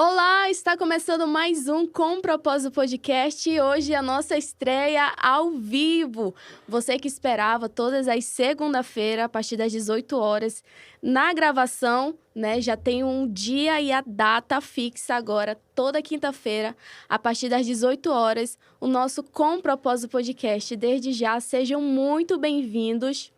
Olá, está começando mais um Com Propósito Podcast e hoje a nossa estreia ao vivo. Você que esperava todas as segunda-feira, a partir das 18 horas, na gravação, né? Já tem um dia e a data fixa agora, toda quinta-feira, a partir das 18 horas, o nosso Com Propósito Podcast. Desde já, sejam muito bem-vindos.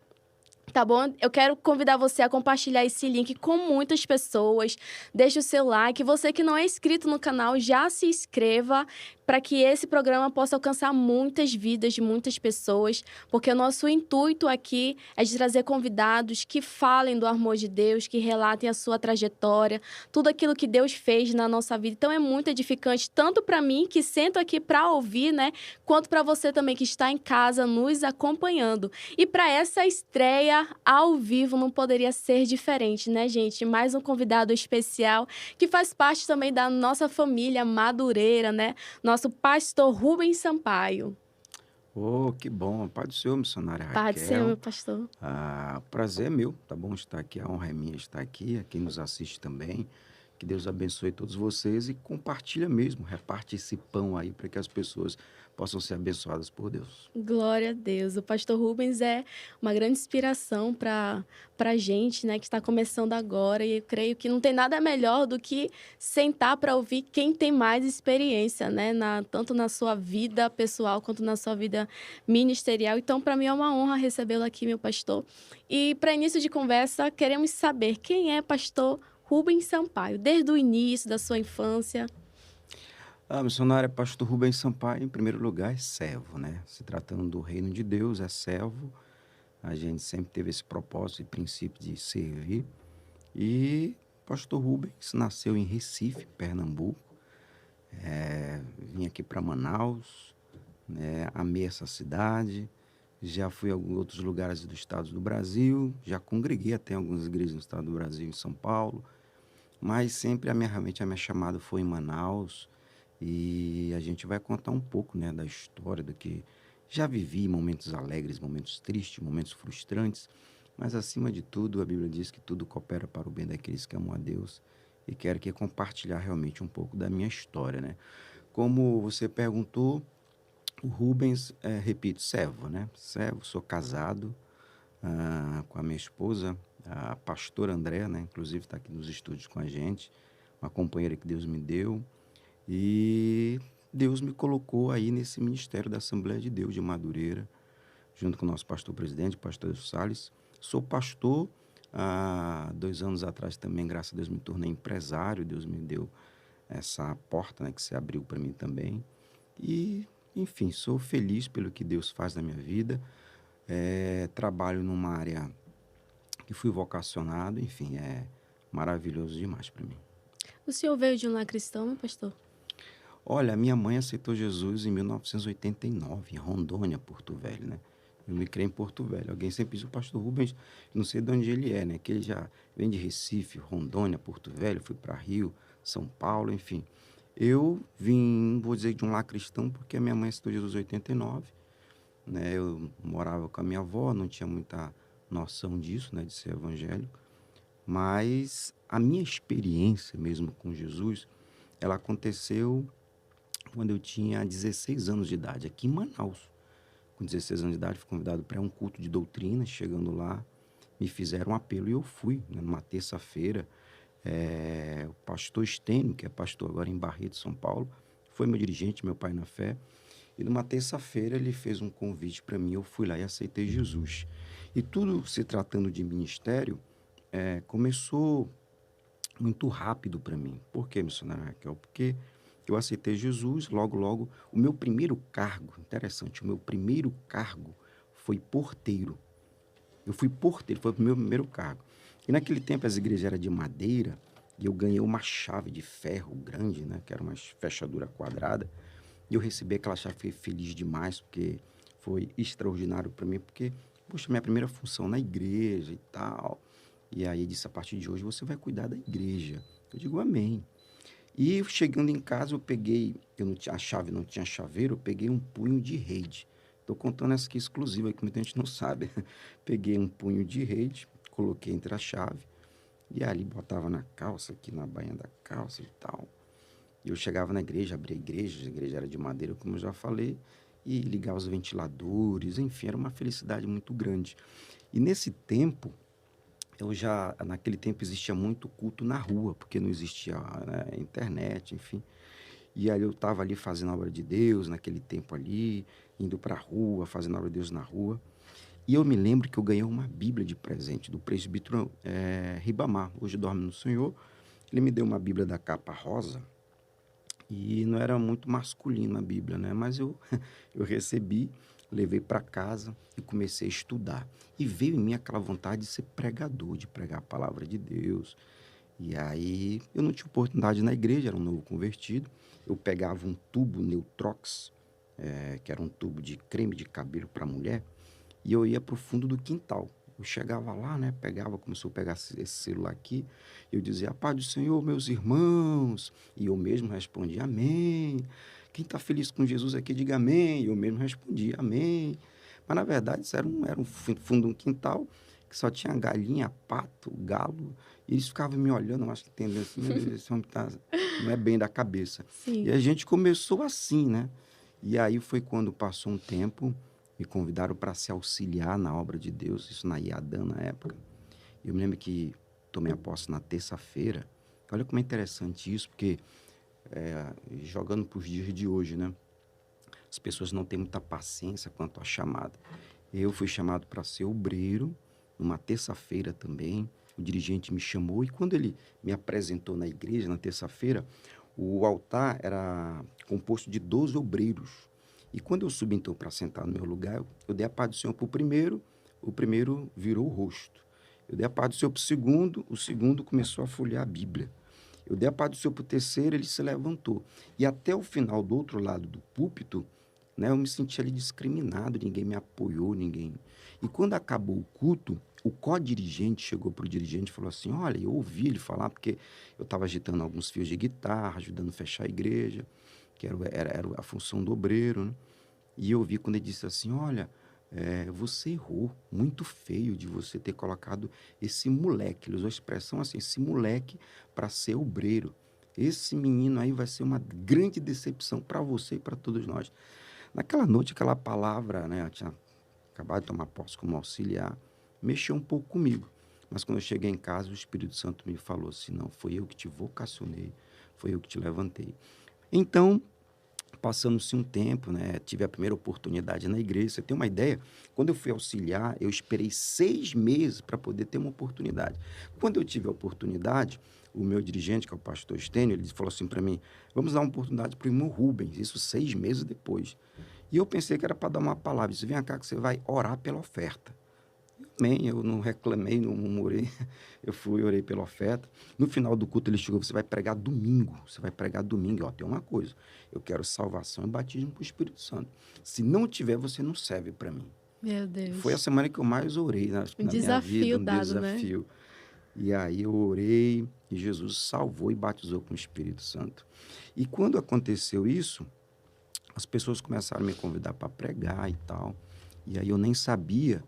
Tá bom? Eu quero convidar você a compartilhar esse link com muitas pessoas. Deixe o seu like. Você que não é inscrito no canal, já se inscreva para que esse programa possa alcançar muitas vidas de muitas pessoas, porque o nosso intuito aqui é de trazer convidados que falem do amor de Deus, que relatem a sua trajetória, tudo aquilo que Deus fez na nossa vida. Então é muito edificante, tanto para mim, que sento aqui para ouvir, né, quanto para você também que está em casa nos acompanhando. E para essa estreia ao vivo não poderia ser diferente, né, gente? Mais um convidado especial que faz parte também da nossa família Madureira, né? Nosso pastor Rubens Sampaio. Oh, que bom. Paz do Senhor, missionária Paz do Senhor, meu Raquel. pastor. O prazer é meu, tá bom estar aqui, a honra é minha estar aqui, a quem nos assiste também. Que Deus abençoe todos vocês e compartilha mesmo, reparte esse pão aí para que as pessoas possam ser abençoadas por Deus. Glória a Deus. O pastor Rubens é uma grande inspiração para a gente, né, que está começando agora. E eu creio que não tem nada melhor do que sentar para ouvir quem tem mais experiência, né, tanto na sua vida pessoal quanto na sua vida ministerial. Então, para mim é uma honra recebê-lo aqui, meu pastor. E para início de conversa, queremos saber quem é pastor Rubens Sampaio, desde o início da sua infância. Missionária pastor Rubens Sampaio, em primeiro lugar, é servo, né? Se tratando do reino de Deus, é servo. A gente sempre teve esse propósito e princípio de servir. E pastor Rubens nasceu em Recife, Pernambuco. Vim aqui para Manaus, né? Amei essa cidade. Já fui a alguns outros lugares do estado do Brasil, já congreguei até em algumas igrejas no estado do Brasil, em São Paulo, mas sempre realmente a minha chamada foi em Manaus, e a gente vai contar um pouco, né, da história, do que já vivi, momentos alegres, momentos tristes, momentos frustrantes, mas acima de tudo a Bíblia diz que tudo coopera para o bem daqueles que amam a Deus, e quero aqui compartilhar realmente um pouco da minha história, né? Como você perguntou, o Rubens, repito, servo, né? Servo, sou casado com a minha esposa, a pastora André, né? Inclusive está aqui nos estúdios com a gente, uma companheira que Deus me deu. E Deus me colocou aí nesse ministério da Assembleia de Deus de Madureira, junto com o nosso pastor presidente, pastor Salles. Sou pastor, há 2 anos atrás também, graças a Deus, me tornei empresário. Deus me deu essa porta, né, que se abriu para mim também. E, enfim, sou feliz pelo que Deus faz na minha vida. Trabalho numa área que fui vocacionado, enfim, é maravilhoso demais para mim. O senhor veio de um lar cristão, meu pastor? Olha, minha mãe aceitou Jesus em 1989, em Rondônia, Porto Velho, né? Eu me criei em Porto Velho. Alguém sempre diz, o pastor Rubens, não sei de onde ele é, né? Que ele já vem de Recife, Rondônia, Porto Velho, fui para Rio, São Paulo, enfim. Eu vim, não vou dizer de um lar cristão, porque a minha mãe aceitou Jesus em 89, né? Eu morava com a minha avó, não tinha muita noção disso, né? De ser evangélico. Mas a minha experiência mesmo com Jesus, ela aconteceu quando eu tinha 16 anos de idade, aqui em Manaus. Com 16 anos de idade, fui convidado para um culto de doutrina. Chegando lá, me fizeram um apelo e eu fui, né, numa terça-feira. O pastor Estênio, que é pastor agora em Barreto, São Paulo, foi meu dirigente, meu pai na fé. E numa terça-feira ele fez um convite para mim, eu fui lá e aceitei Jesus. E tudo se tratando de ministério, começou muito rápido para mim. Por quê, missionário Raquel? Porque eu aceitei Jesus, logo, logo, o meu primeiro cargo, interessante, o meu primeiro cargo foi porteiro. Eu fui porteiro, foi o meu primeiro cargo. E naquele tempo as igrejas eram de madeira, e eu ganhei uma chave de ferro grande, né, que era uma fechadura quadrada, e eu recebi aquela chave, fiquei feliz demais, porque foi extraordinário para mim, porque, poxa, minha primeira função na igreja e tal. E aí disse, a partir de hoje você vai cuidar da igreja. Eu digo, amém. E chegando em casa, eu peguei, eu não tinha a chave, não tinha chaveiro, eu peguei um punho de rede. Estou contando essa aqui exclusiva, que muita gente não sabe. Peguei um punho de rede, coloquei entre a chave, e ali botava na calça, aqui na bainha da calça e tal. Eu chegava na igreja, abria a igreja era de madeira, como eu já falei, e ligava os ventiladores, enfim, era uma felicidade muito grande. E nesse tempo, naquele tempo existia muito culto na rua, porque não existia, né, internet, enfim. E aí eu estava ali fazendo a obra de Deus, naquele tempo ali, indo para a rua, fazendo a obra de Deus na rua. E eu me lembro que eu ganhei uma Bíblia de presente do presbítero Ribamar, hoje dorme no Senhor. Ele me deu uma Bíblia da capa rosa, e não era muito masculina a Bíblia, né? Mas eu recebi, levei para casa e comecei a estudar. E veio em mim aquela vontade de ser pregador, de pregar a palavra de Deus. E aí eu não tinha oportunidade na igreja, era um novo convertido. Eu pegava um tubo Neutrox, que era um tubo de creme de cabelo para mulher, e eu ia para o fundo do quintal. Eu chegava lá, né? Começou a pegar esse celular aqui. Eu dizia, a paz do Senhor, meus irmãos. E eu mesmo respondia, amém. Quem está feliz com Jesus aqui, diga amém. E eu mesmo respondia, amém. Mas, na verdade, isso era um fundo de um quintal que só tinha galinha, pato, galo. E eles ficavam me olhando, eu acho que entendendo assim, meu Deus, esse homem não é bem da cabeça. Sim. E a gente começou assim, né? E aí foi quando passou um tempo, me convidaram para se auxiliar na obra de Deus, isso na IADAN na época. Eu me lembro que tomei a posse na terça-feira. Olha como é interessante isso, porque jogando para os dias de hoje, né? As pessoas não têm muita paciência quanto à chamada. Eu fui chamado para ser obreiro, numa terça-feira também. O dirigente me chamou e quando ele me apresentou na igreja, na terça-feira, o altar era composto de 12 obreiros. E quando eu subi, então, para sentar no meu lugar, eu dei a paz do Senhor para o primeiro virou o rosto. Eu dei a paz do Senhor para o segundo começou a folhear a Bíblia. Eu dei a paz do Senhor para o terceiro, ele se levantou. E até o final, do outro lado do púlpito, né, eu me senti ali discriminado, ninguém me apoiou, ninguém. E quando acabou o culto, o co-dirigente chegou para o dirigente e falou assim, olha, eu ouvi ele falar, porque eu estava agitando alguns fios de guitarra, ajudando a fechar a igreja, que era a função do obreiro, né? E eu ouvi quando ele disse assim, olha, você errou, muito feio de você ter colocado esse moleque, ele usou a expressão assim, esse moleque para ser obreiro. Esse menino aí vai ser uma grande decepção para você e para todos nós. Naquela noite, aquela palavra, né, eu tinha acabado de tomar posse como auxiliar, mexeu um pouco comigo. Mas quando eu cheguei em casa, o Espírito Santo me falou assim, não, foi eu que te vocacionei, foi eu que te levantei. Então, passando-se um tempo, né, tive a primeira oportunidade na igreja. Você tem uma ideia? Quando eu fui auxiliar, eu esperei 6 meses para poder ter uma oportunidade. Quando eu tive a oportunidade, o meu dirigente, que é o pastor Estênio, ele falou assim para mim, vamos dar uma oportunidade para o irmão Rubens, isso 6 meses depois. E eu pensei que era para dar uma palavra, ele disse, vem cá que você vai orar pela oferta. Amém, eu não reclamei, não murmurei, eu fui, orei pela oferta. No final do culto ele chegou, você vai pregar domingo, e, ó, tem uma coisa, eu quero salvação e batismo para o Espírito Santo. Se não tiver, você não serve para mim. Meu Foi a Deus. semana que eu mais orei Um na minha vida, desafio um dado, né? desafio. E aí eu orei e Jesus salvou e batizou com o Espírito Santo. E quando aconteceu isso, as pessoas começaram a me convidar para pregar e tal. E aí eu nem sabia,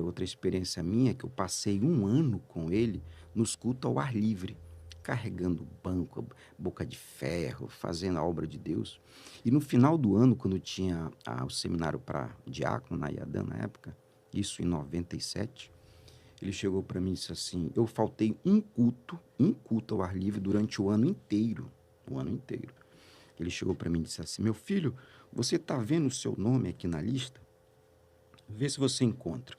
outra experiência minha, que eu passei 1 ano com ele nos cultos ao ar livre, carregando banco, boca de ferro, fazendo a obra de Deus. E no final do ano, quando tinha o seminário para diácono na IADAN na época, isso em 97, ele chegou para mim e disse assim, eu faltei um culto ao ar livre durante o ano inteiro, o ano inteiro. Ele chegou para mim e disse assim, meu filho, você está vendo o seu nome aqui na lista? Vê se você encontra.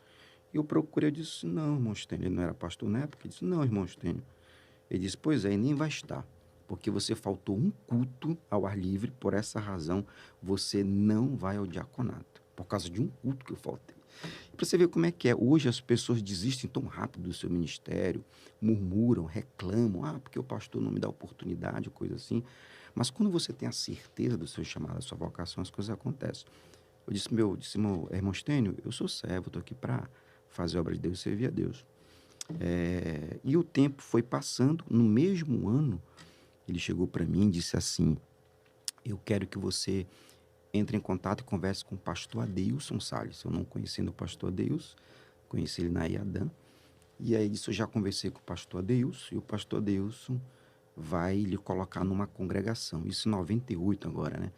Eu procurei, eu disse, não, irmão Stênio, ele não era pastor na época, ele disse, não, irmão Stênio. Ele disse, pois é, e nem vai estar, porque você faltou um culto ao ar livre, por essa razão você não vai ao diaconato, por causa de um culto que eu faltei. Para você ver como é que é, hoje as pessoas desistem tão rápido do seu ministério, murmuram, reclamam, porque o pastor não me dá oportunidade, coisa assim. Mas quando você tem a certeza do seu chamado, da sua vocação, as coisas acontecem. Eu disse, meu irmão Stênio, eu sou servo, estou aqui para fazer a obra de Deus e servir a Deus. E o tempo foi passando, no mesmo ano, ele chegou para mim e disse assim, eu quero que você entre em contato e converse com o pastor Adeilson Salles. Eu não conhecendo o pastor Adeilson, conheci ele na IADAN. E aí disso eu já conversei com o pastor Adeilson, e o pastor Adeilson vai lhe colocar numa congregação. Isso em 98 agora, né?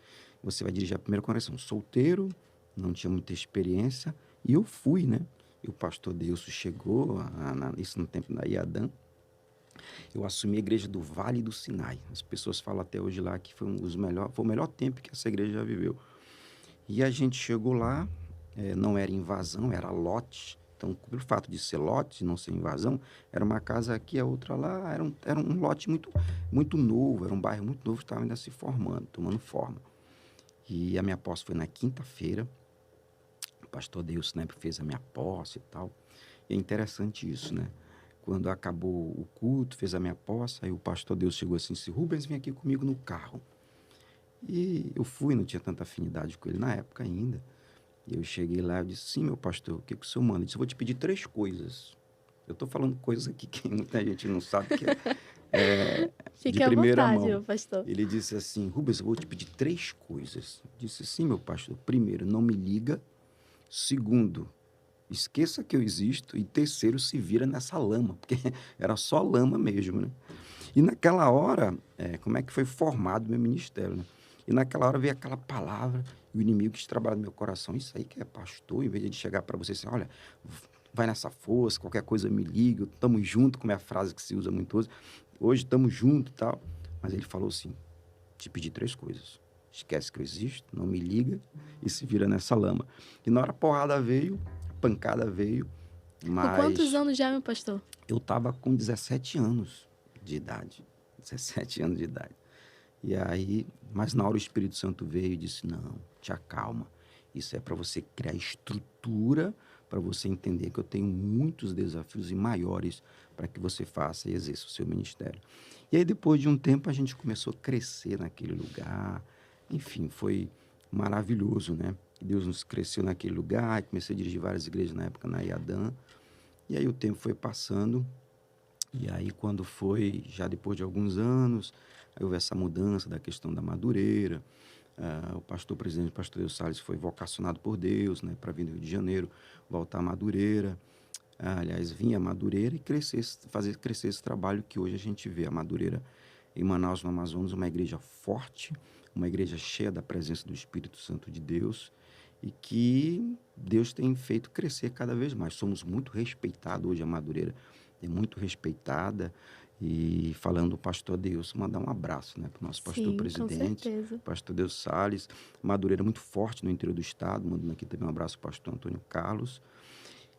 Você vai dirigir a primeira congregação. Solteiro, não tinha muita experiência, e eu fui, né? E o pastor Deilson chegou, isso no tempo da Iadã. Eu assumi a igreja do Vale do Sinai. As pessoas falam até hoje lá que foi foi o melhor tempo que essa igreja já viveu. E a gente chegou lá, não era invasão, era lote. Então, pelo fato de ser lote, não ser invasão, era uma casa aqui, a outra lá, era um lote muito, muito novo, era um bairro muito novo, estava ainda se formando, tomando forma. E a minha posse foi na quinta-feira, o pastor Deus, né, fez a minha posse e tal. E é interessante isso, né? Quando acabou o culto, fez a minha posse, aí o pastor Deus chegou assim, disse, Rubens, vem aqui comigo no carro. E eu fui, não tinha tanta afinidade com ele na época ainda. E eu cheguei lá, eu disse, sim, meu pastor, o que o senhor manda? Ele disse, eu vou te pedir 3 coisas. Eu estou falando coisas aqui que muita gente não sabe que é de Fique à primeira vontade, mão. meu pastor. Ele disse assim, Rubens, eu vou te pedir 3 coisas. Eu disse, sim, meu pastor. Primeiro, não me liga. Segundo, esqueça que eu existo. E terceiro, se vira nessa lama, porque era só lama mesmo, né? E naquela hora, como é que foi formado o meu ministério, né? E naquela hora veio aquela palavra, e o inimigo que trabalha no meu coração, isso aí que é pastor, em vez de chegar para você assim, olha, vai nessa força, qualquer coisa me liga, estamos juntos, como é a frase que se usa muito hoje estamos juntos e tal. Mas ele falou assim, te pedi 3 coisas, esquece que eu existo, não me liga e se vira nessa lama. E na hora a porrada veio, a pancada veio, Com quantos mas anos já, meu pastor? eu estava com 17 anos de idade, 17 anos de idade. E aí, mas na hora o Espírito Santo veio e disse, não, te acalma. Isso é para você criar estrutura, para você entender que eu tenho muitos desafios e maiores para que você faça e exerça o seu ministério. E aí, depois de um tempo, a gente começou a crescer naquele lugar. Enfim, foi maravilhoso, né? Deus nos cresceu naquele lugar. Comecei a dirigir várias igrejas na época na Iadã. E aí o tempo foi passando. E aí, quando foi, já depois de alguns anos, aí houve essa mudança da questão da Madureira. O pastor presidente, o pastor Deus Salles, foi vocacionado por Deus, né, para vir do Rio de Janeiro, voltar à Madureira. Aliás, vinha a Madureira e fazer crescer esse trabalho que hoje a gente vê. A Madureira em Manaus, no Amazonas, uma igreja forte, uma igreja cheia da presença do Espírito Santo de Deus e que Deus tem feito crescer cada vez mais. Somos muito respeitados hoje, a Madureira é muito respeitada. E falando do pastor Deus, mandar um abraço, né, para o nosso pastor Sim, com presidente, certeza. pastor Deus Salles, Madureira muito forte no interior do estado, mandando aqui também um abraço para o pastor Antônio Carlos.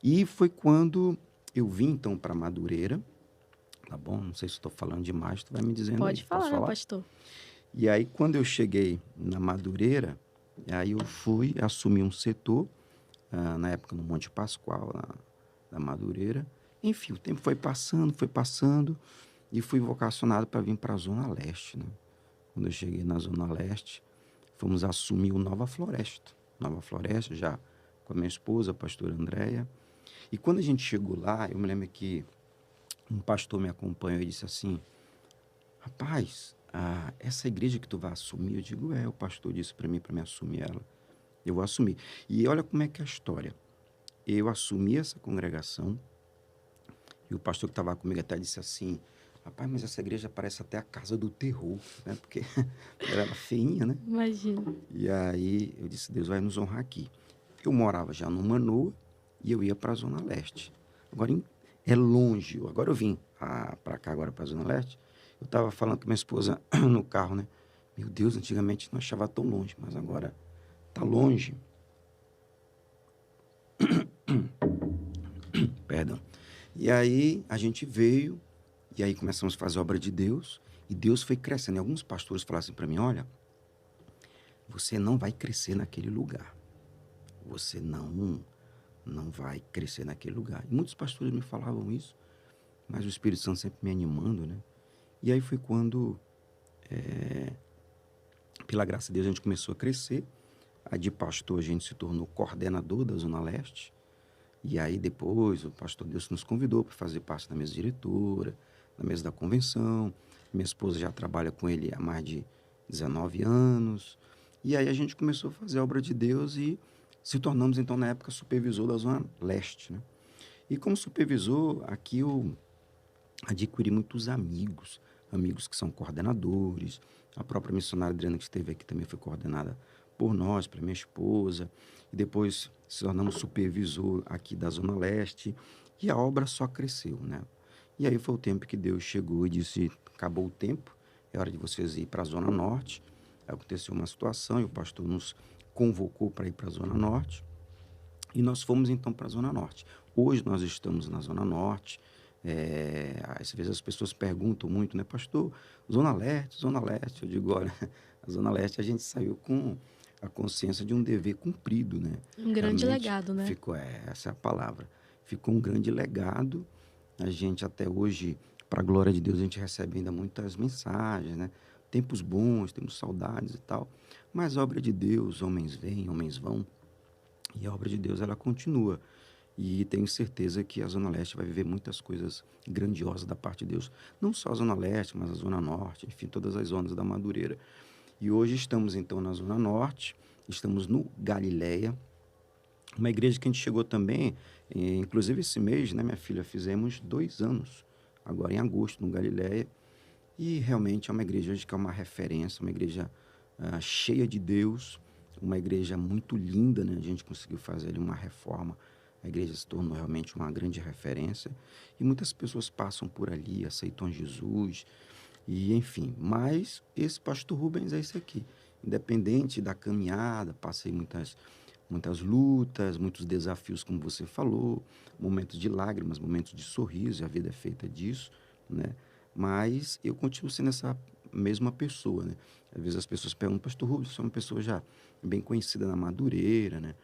E foi quando eu vim, então, para Madureira, tá bom? Não sei se estou falando demais, tu vai me dizendo aí, Pode falar, posso meu falar? pastor. E aí, quando eu cheguei na Madureira, aí eu fui assumir um setor, na época no Monte Pascoal, da Madureira. Enfim, o tempo foi passando, e fui vocacionado para vir para a Zona Leste, né? Quando eu cheguei na Zona Leste, fomos assumir o Nova Floresta. Nova Floresta, já com a minha esposa, a pastora Andréia. E quando a gente chegou lá, eu me lembro que um pastor me acompanhou e disse assim, rapaz, essa igreja que tu vai assumir, eu digo, o pastor disse para mim assumir ela. Eu vou assumir. E olha como é que é a história. Eu assumi essa congregação e o pastor que estava comigo até disse assim, rapaz, mas essa igreja parece até a casa do terror, né? Porque ela era feinha, né? Imagina. E aí eu disse, Deus vai nos honrar aqui. Eu morava já no Manoa e eu ia para a Zona Leste. Agora é longe. Agora eu vim para cá, agora para a Zona Leste. Eu estava falando com minha esposa no carro, né? Meu Deus, antigamente não achava tão longe, mas agora tá longe. Perdão. E aí a gente veio, e aí começamos a fazer a obra de Deus, e Deus foi crescendo. E alguns pastores falaram assim para mim, olha, você não vai crescer naquele lugar. Você não vai crescer naquele lugar. E muitos pastores me falavam isso, mas o Espírito Santo sempre me animando, né? E aí foi quando, pela graça de Deus, a gente começou a crescer. De pastor, a gente se tornou coordenador da Zona Leste. E aí depois o pastor Deus nos convidou para fazer parte da mesa diretora, da mesa da convenção. Minha esposa já trabalha com ele há mais de 19 anos. E aí a gente começou a fazer a obra de Deus e se tornamos, então, na época, supervisor da Zona Leste, né? E como supervisor, aqui eu adquiri muitos amigos, amigos que são coordenadores. A própria missionária Adriana, que esteve aqui, também foi coordenada por nós, para minha esposa. E depois se tornamos supervisor aqui da Zona Leste. E a obra só cresceu, né? E aí foi o tempo que Deus chegou e disse, acabou o tempo, é hora de vocês ir para a Zona Norte. Aconteceu uma situação e o pastor nos convocou para ir para a Zona Norte. E nós fomos então para a Zona Norte. Hoje nós estamos na Zona Norte. Às vezes as pessoas perguntam muito, né, pastor, Zona Leste, Zona Leste. Eu digo, olha, a Zona Leste a gente saiu com a consciência de um dever cumprido, né? Um grande Realmente legado, né? ficou, essa é a palavra, ficou um grande legado. A gente até hoje, para a glória de Deus, a gente recebe ainda muitas mensagens, né? Tempos bons, temos saudades e tal. Mas a obra de Deus, homens vêm, homens vão. E a obra de Deus, ela continua. E tenho certeza que a Zona Leste vai viver muitas coisas grandiosas da parte de Deus. Não só a Zona Leste, mas a Zona Norte, enfim, todas as zonas da Madureira. E hoje estamos, então, na Zona Norte, estamos no Galileia, uma igreja que a gente chegou também, inclusive esse mês, né, minha filha, fizemos 2 anos, agora em agosto, no Galileia. E realmente é uma igreja hoje que é uma referência, uma igreja cheia de Deus, uma igreja muito linda, né? A gente conseguiu fazer ali uma reforma, a igreja se tornou realmente uma grande referência e muitas pessoas passam por ali, aceitam Jesus e enfim. Mas esse pastor Rubens é esse aqui, independente da caminhada, passei muitas lutas, muitos desafios, como você falou, momentos de lágrimas, momentos de sorriso, a vida é feita disso, né? Mas eu continuo sendo essa mesma pessoa, né? Às vezes as pessoas perguntam, pastor Rubens, você é uma pessoa já bem conhecida na Madureira, né?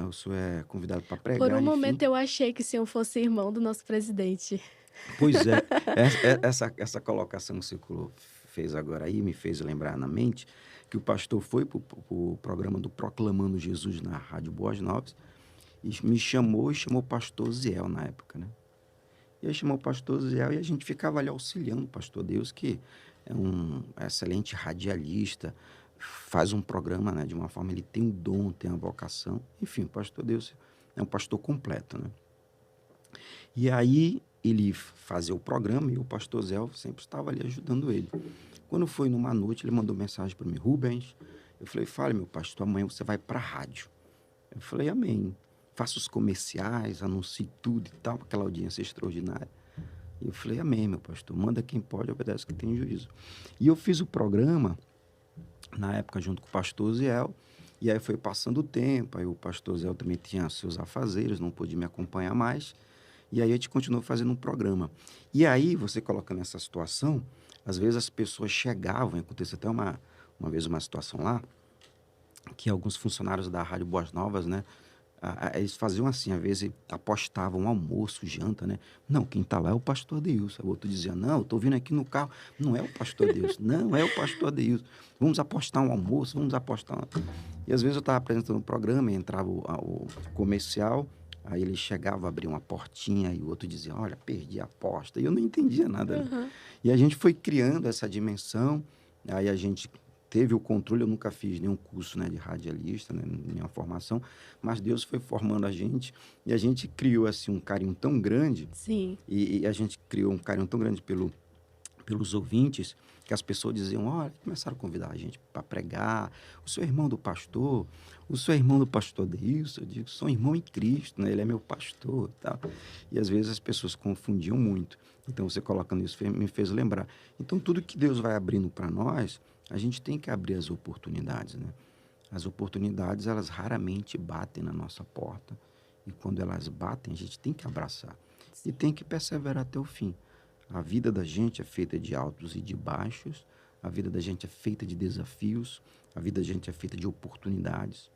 O senhor é convidado para Por um pregar, enfim. momento eu achei que o senhor fosse irmão do nosso presidente. Pois é, essa colocação que você fez agora aí me fez lembrar na mente que o pastor foi para o programa do Proclamando Jesus na Rádio Boas Novas e me chamou e chamou o pastor Ziel na época, né? E aí chamou o pastor Ziel e a gente ficava ali auxiliando o pastor Deus, que é um excelente radialista, faz um programa, né, de uma forma, ele tem um dom, tem uma vocação. Enfim, o pastor Deus é um pastor completo, né? E aí ele fazia o programa e o pastor Zé sempre estava ali ajudando ele. Quando foi numa noite, ele mandou mensagem para mim, Rubens. Eu falei, fale, meu pastor, amanhã você vai para a rádio. Eu falei, amém. Faça os comerciais, anuncie tudo e tal, aquela audiência extraordinária. E eu falei, amém, meu pastor, manda quem pode, obedece quem tem juízo. E eu fiz o programa, na época, junto com o pastor Ziel, e aí foi passando o tempo, aí o pastor Ziel também tinha seus afazeres, não pôde me acompanhar mais, e aí a gente continuou fazendo um programa. E aí, você coloca nessa situação, às vezes as pessoas chegavam, aconteceu até uma vez uma situação lá, que alguns funcionários da Rádio Boas Novas, né, eles faziam assim, às vezes apostavam almoço, janta, né? Não, quem está lá é o pastor Adeilson. O outro dizia, não, eu estou vindo aqui no carro, não é o pastor Adeilson, não é o pastor Adeilson. Vamos apostar um almoço, vamos apostar. E às vezes eu estava apresentando um programa e entrava o comercial, aí ele chegava, abria uma portinha e o outro dizia, olha, perdi a aposta. E eu não entendia nada, né? Uhum. E a gente foi criando essa dimensão, aí a gente teve o controle, eu nunca fiz nenhum curso, né, de radialista, né, nenhuma formação, mas Deus foi formando a gente e a gente criou assim um carinho tão grande Sim. e a gente criou um carinho tão grande pelos ouvintes que as pessoas diziam, olha, começaram a convidar a gente para pregar, o seu irmão do pastor, o seu irmão do pastor Deilson, eu digo, sou irmão em Cristo, né, ele é meu pastor e tal. E às vezes as pessoas confundiam muito. Então, você colocando isso me fez lembrar. Então, tudo que Deus vai abrindo para nós, a gente tem que abrir as oportunidades, né? As oportunidades, elas raramente batem na nossa porta. E quando elas batem, a gente tem que abraçar. E tem que perseverar até o fim. A vida da gente é feita de altos e de baixos. A vida da gente é feita de desafios. A vida da gente é feita de oportunidades.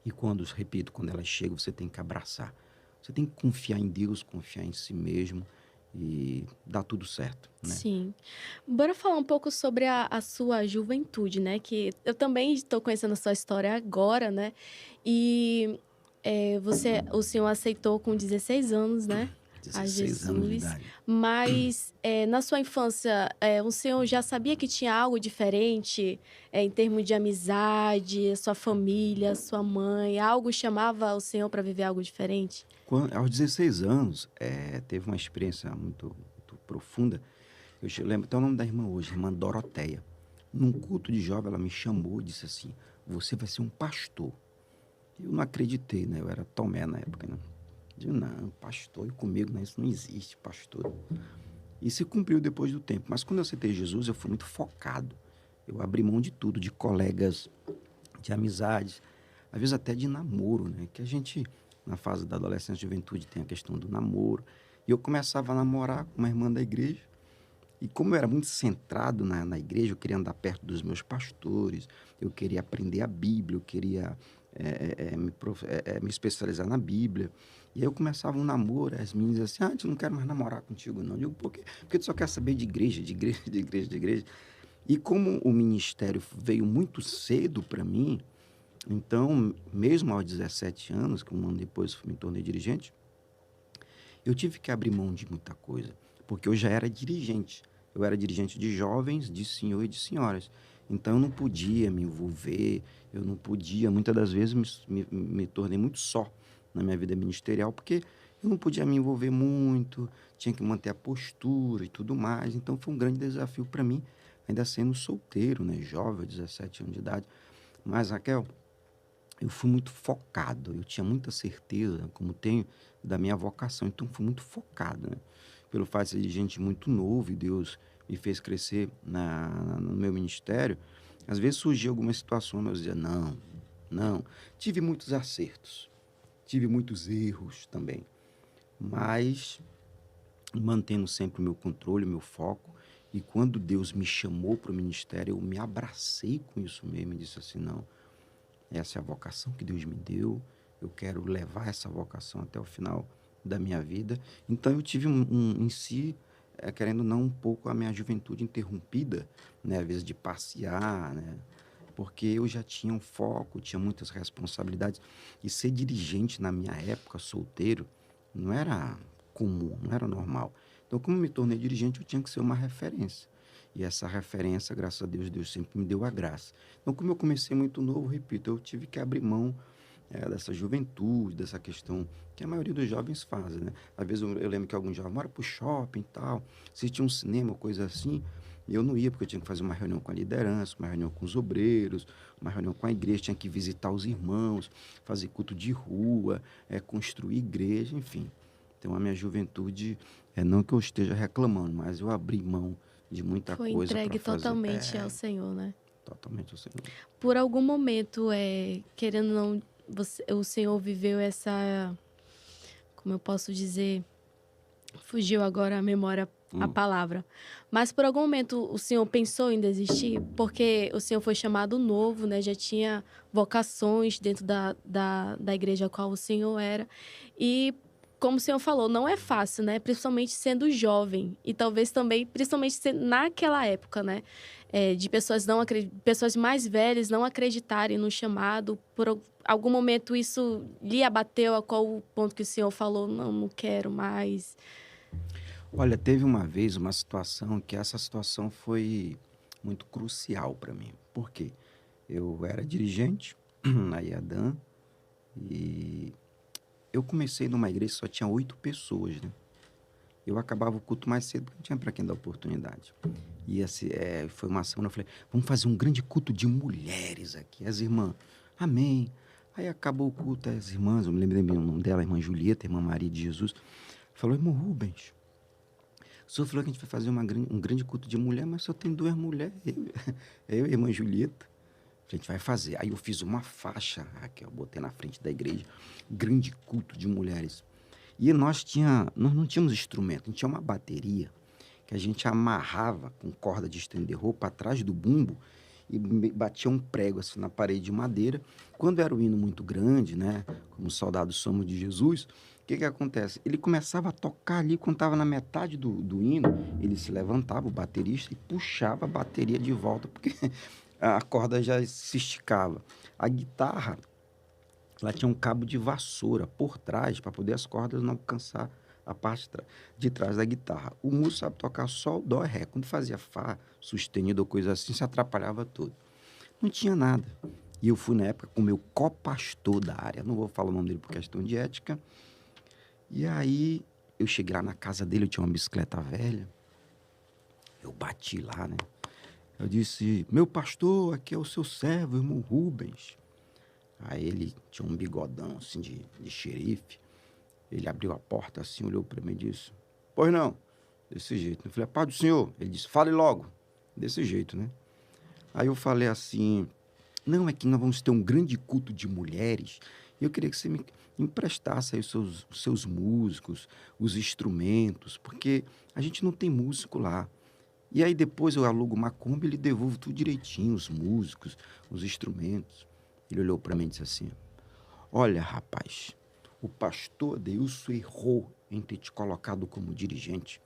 E repito, quando elas chegam, você tem que abraçar. Você tem que confiar em Deus, confiar em si mesmo e dá tudo certo, né? Sim. Bora falar um pouco sobre a sua juventude, né? Que eu também estou conhecendo a sua história agora, né? E o senhor aceitou com 16 anos, né? A 16 anos de Jesus. idade. Mas na sua infância, o senhor já sabia que tinha algo diferente em termos de amizade, sua família, sua mãe? Algo chamava o senhor para viver algo diferente? Aos 16 anos, teve uma experiência muito, muito profunda. lembro até o nome da irmã hoje, irmã Doroteia. Num culto de jovem, ela me chamou e disse assim, você vai ser um pastor. Eu não acreditei, né? Eu era Tomé na época, né? Eu digo, não, pastor, e comigo, né? Isso não existe, pastor. E se cumpriu depois do tempo. Mas quando eu aceitei Jesus, eu fui muito focado. Eu abri mão de tudo, de colegas, de amizades, às vezes até de namoro, né? Que a gente, na fase da adolescência e juventude, tem a questão do namoro. E eu começava a namorar com uma irmã da igreja. E como eu era muito centrado na igreja, eu queria andar perto dos meus pastores, eu queria aprender a Bíblia, eu queria me especializar na Bíblia. E aí eu começava um namoro, as meninas diziam assim, eu não quero mais namorar contigo não. Eu digo, por quê? Porque tu só quer saber de igreja, de igreja, de igreja, de igreja. E como o ministério veio muito cedo para mim, então, mesmo aos 17 anos, que um ano depois me tornei dirigente, eu tive que abrir mão de muita coisa, porque eu já era dirigente. Eu era dirigente de jovens, de senhor e de senhoras. Então, eu não podia me envolver, eu não podia, muitas das vezes me tornei muito só na minha vida ministerial, porque eu não podia me envolver muito, tinha que manter a postura e tudo mais. Então, foi um grande desafio para mim, ainda sendo solteiro, né, jovem, 17 anos de idade. Mas, Raquel, eu fui muito focado, eu tinha muita certeza, como tenho, da minha vocação. Então, fui muito focado, né? Pelo fato de ser de gente muito novo e Deus me fez crescer no meu ministério. Às vezes surgia alguma situação, mas eu dizia, não, não. Tive muitos acertos, tive muitos erros também, mas mantendo sempre o meu controle, o meu foco. E quando Deus me chamou para o ministério, eu me abracei com isso mesmo e disse assim, não, essa é a vocação que Deus me deu. Eu quero levar essa vocação até o final da minha vida. Então, eu tive em si, querendo ou não, um pouco a minha juventude interrompida, né? Às vezes de passear, né? Porque eu já tinha um foco, tinha muitas responsabilidades. E ser dirigente na minha época, solteiro, não era comum, não era normal. Então, como me tornei dirigente, eu tinha que ser uma referência. E essa referência, graças a Deus, Deus sempre me deu a graça. Então, como eu comecei muito novo, repito, eu tive que abrir mão dessa juventude, dessa questão que a maioria dos jovens fazem, né? Às vezes eu lembro que alguns jovens moram para o shopping e tal, assistir um cinema, coisa assim, e eu não ia porque eu tinha que fazer uma reunião com a liderança, uma reunião com os obreiros, uma reunião com a igreja, tinha que visitar os irmãos, fazer culto de rua, construir igreja, enfim. Então, a minha juventude, não que eu esteja reclamando, mas eu abri mão de muita Foi coisa para entregue fazer. totalmente ao Senhor, né? Totalmente ao Senhor. Por algum momento, querendo ou não, o Senhor viveu essa, como eu posso dizer, fugiu agora a memória, a palavra. Mas por algum momento o Senhor pensou em desistir? Porque o Senhor foi chamado novo, né? Já tinha vocações dentro da igreja a qual o Senhor era. E, como o Senhor falou, não é fácil, né? Principalmente sendo jovem. E talvez também, principalmente naquela época, né? De pessoas, pessoas mais velhas não acreditarem no chamado. Por algum momento isso lhe abateu, a qual o ponto que o Senhor falou, não quero mais. Olha, teve uma vez uma situação que essa situação foi muito crucial para mim. Por quê? Eu era dirigente na IADAN e eu comecei numa igreja que só tinha 8 pessoas, né? Eu acabava o culto mais cedo porque não tinha para quem dar oportunidade. E foi uma semana, eu falei, vamos fazer um grande culto de mulheres aqui. As irmãs, amém. Aí acabou o culto, as irmãs, eu me lembro bem o nome dela, a irmã Julieta, a irmã Maria de Jesus, falou, irmão Rubens, o senhor falou que a gente vai fazer um grande culto de mulher, mas só tem 2 mulheres, eu e a irmã Julieta. A gente vai fazer. Aí eu fiz uma faixa, que eu botei na frente da igreja, grande culto de mulheres. E nós não tínhamos instrumento, a gente tinha uma bateria que a gente amarrava com corda de estender roupa atrás do bumbo e batia um prego assim na parede de madeira. Quando era um hino muito grande, né, como Soldados Somos de Jesus, o que acontece? Ele começava a tocar ali, quando estava na metade do hino, ele se levantava, o baterista, e puxava a bateria de volta, porque a corda já se esticava. A guitarra, ela tinha um cabo de vassoura por trás, para poder as cordas não alcançar a parte de trás da guitarra. O músico sabe tocar sol, dó e ré. Quando fazia fá, sustenido ou coisa assim, se atrapalhava todo. Não tinha nada. E eu fui, na época, com o meu copastor da área. Não vou falar o nome dele por questão de ética. E aí, eu cheguei lá na casa dele, eu tinha uma bicicleta velha. Eu bati lá, né? Eu disse, meu pastor, aqui é o seu servo, irmão Rubens. Aí ele tinha um bigodão, assim, de xerife. Ele abriu a porta, assim, olhou para mim e disse, pois não, desse jeito. Eu falei, paz do senhor. Ele disse, fale logo. Desse jeito, né? Aí eu falei assim, não, é que nós vamos ter um grande culto de mulheres e eu queria que você me emprestasse aí os seus músicos, os instrumentos, porque a gente não tem músico lá. E aí depois eu alugo uma Kombi e ele devolve tudo direitinho, os músicos, os instrumentos. Ele olhou para mim e disse assim, olha, rapaz, o pastor Adeilson errou em ter te colocado como dirigente.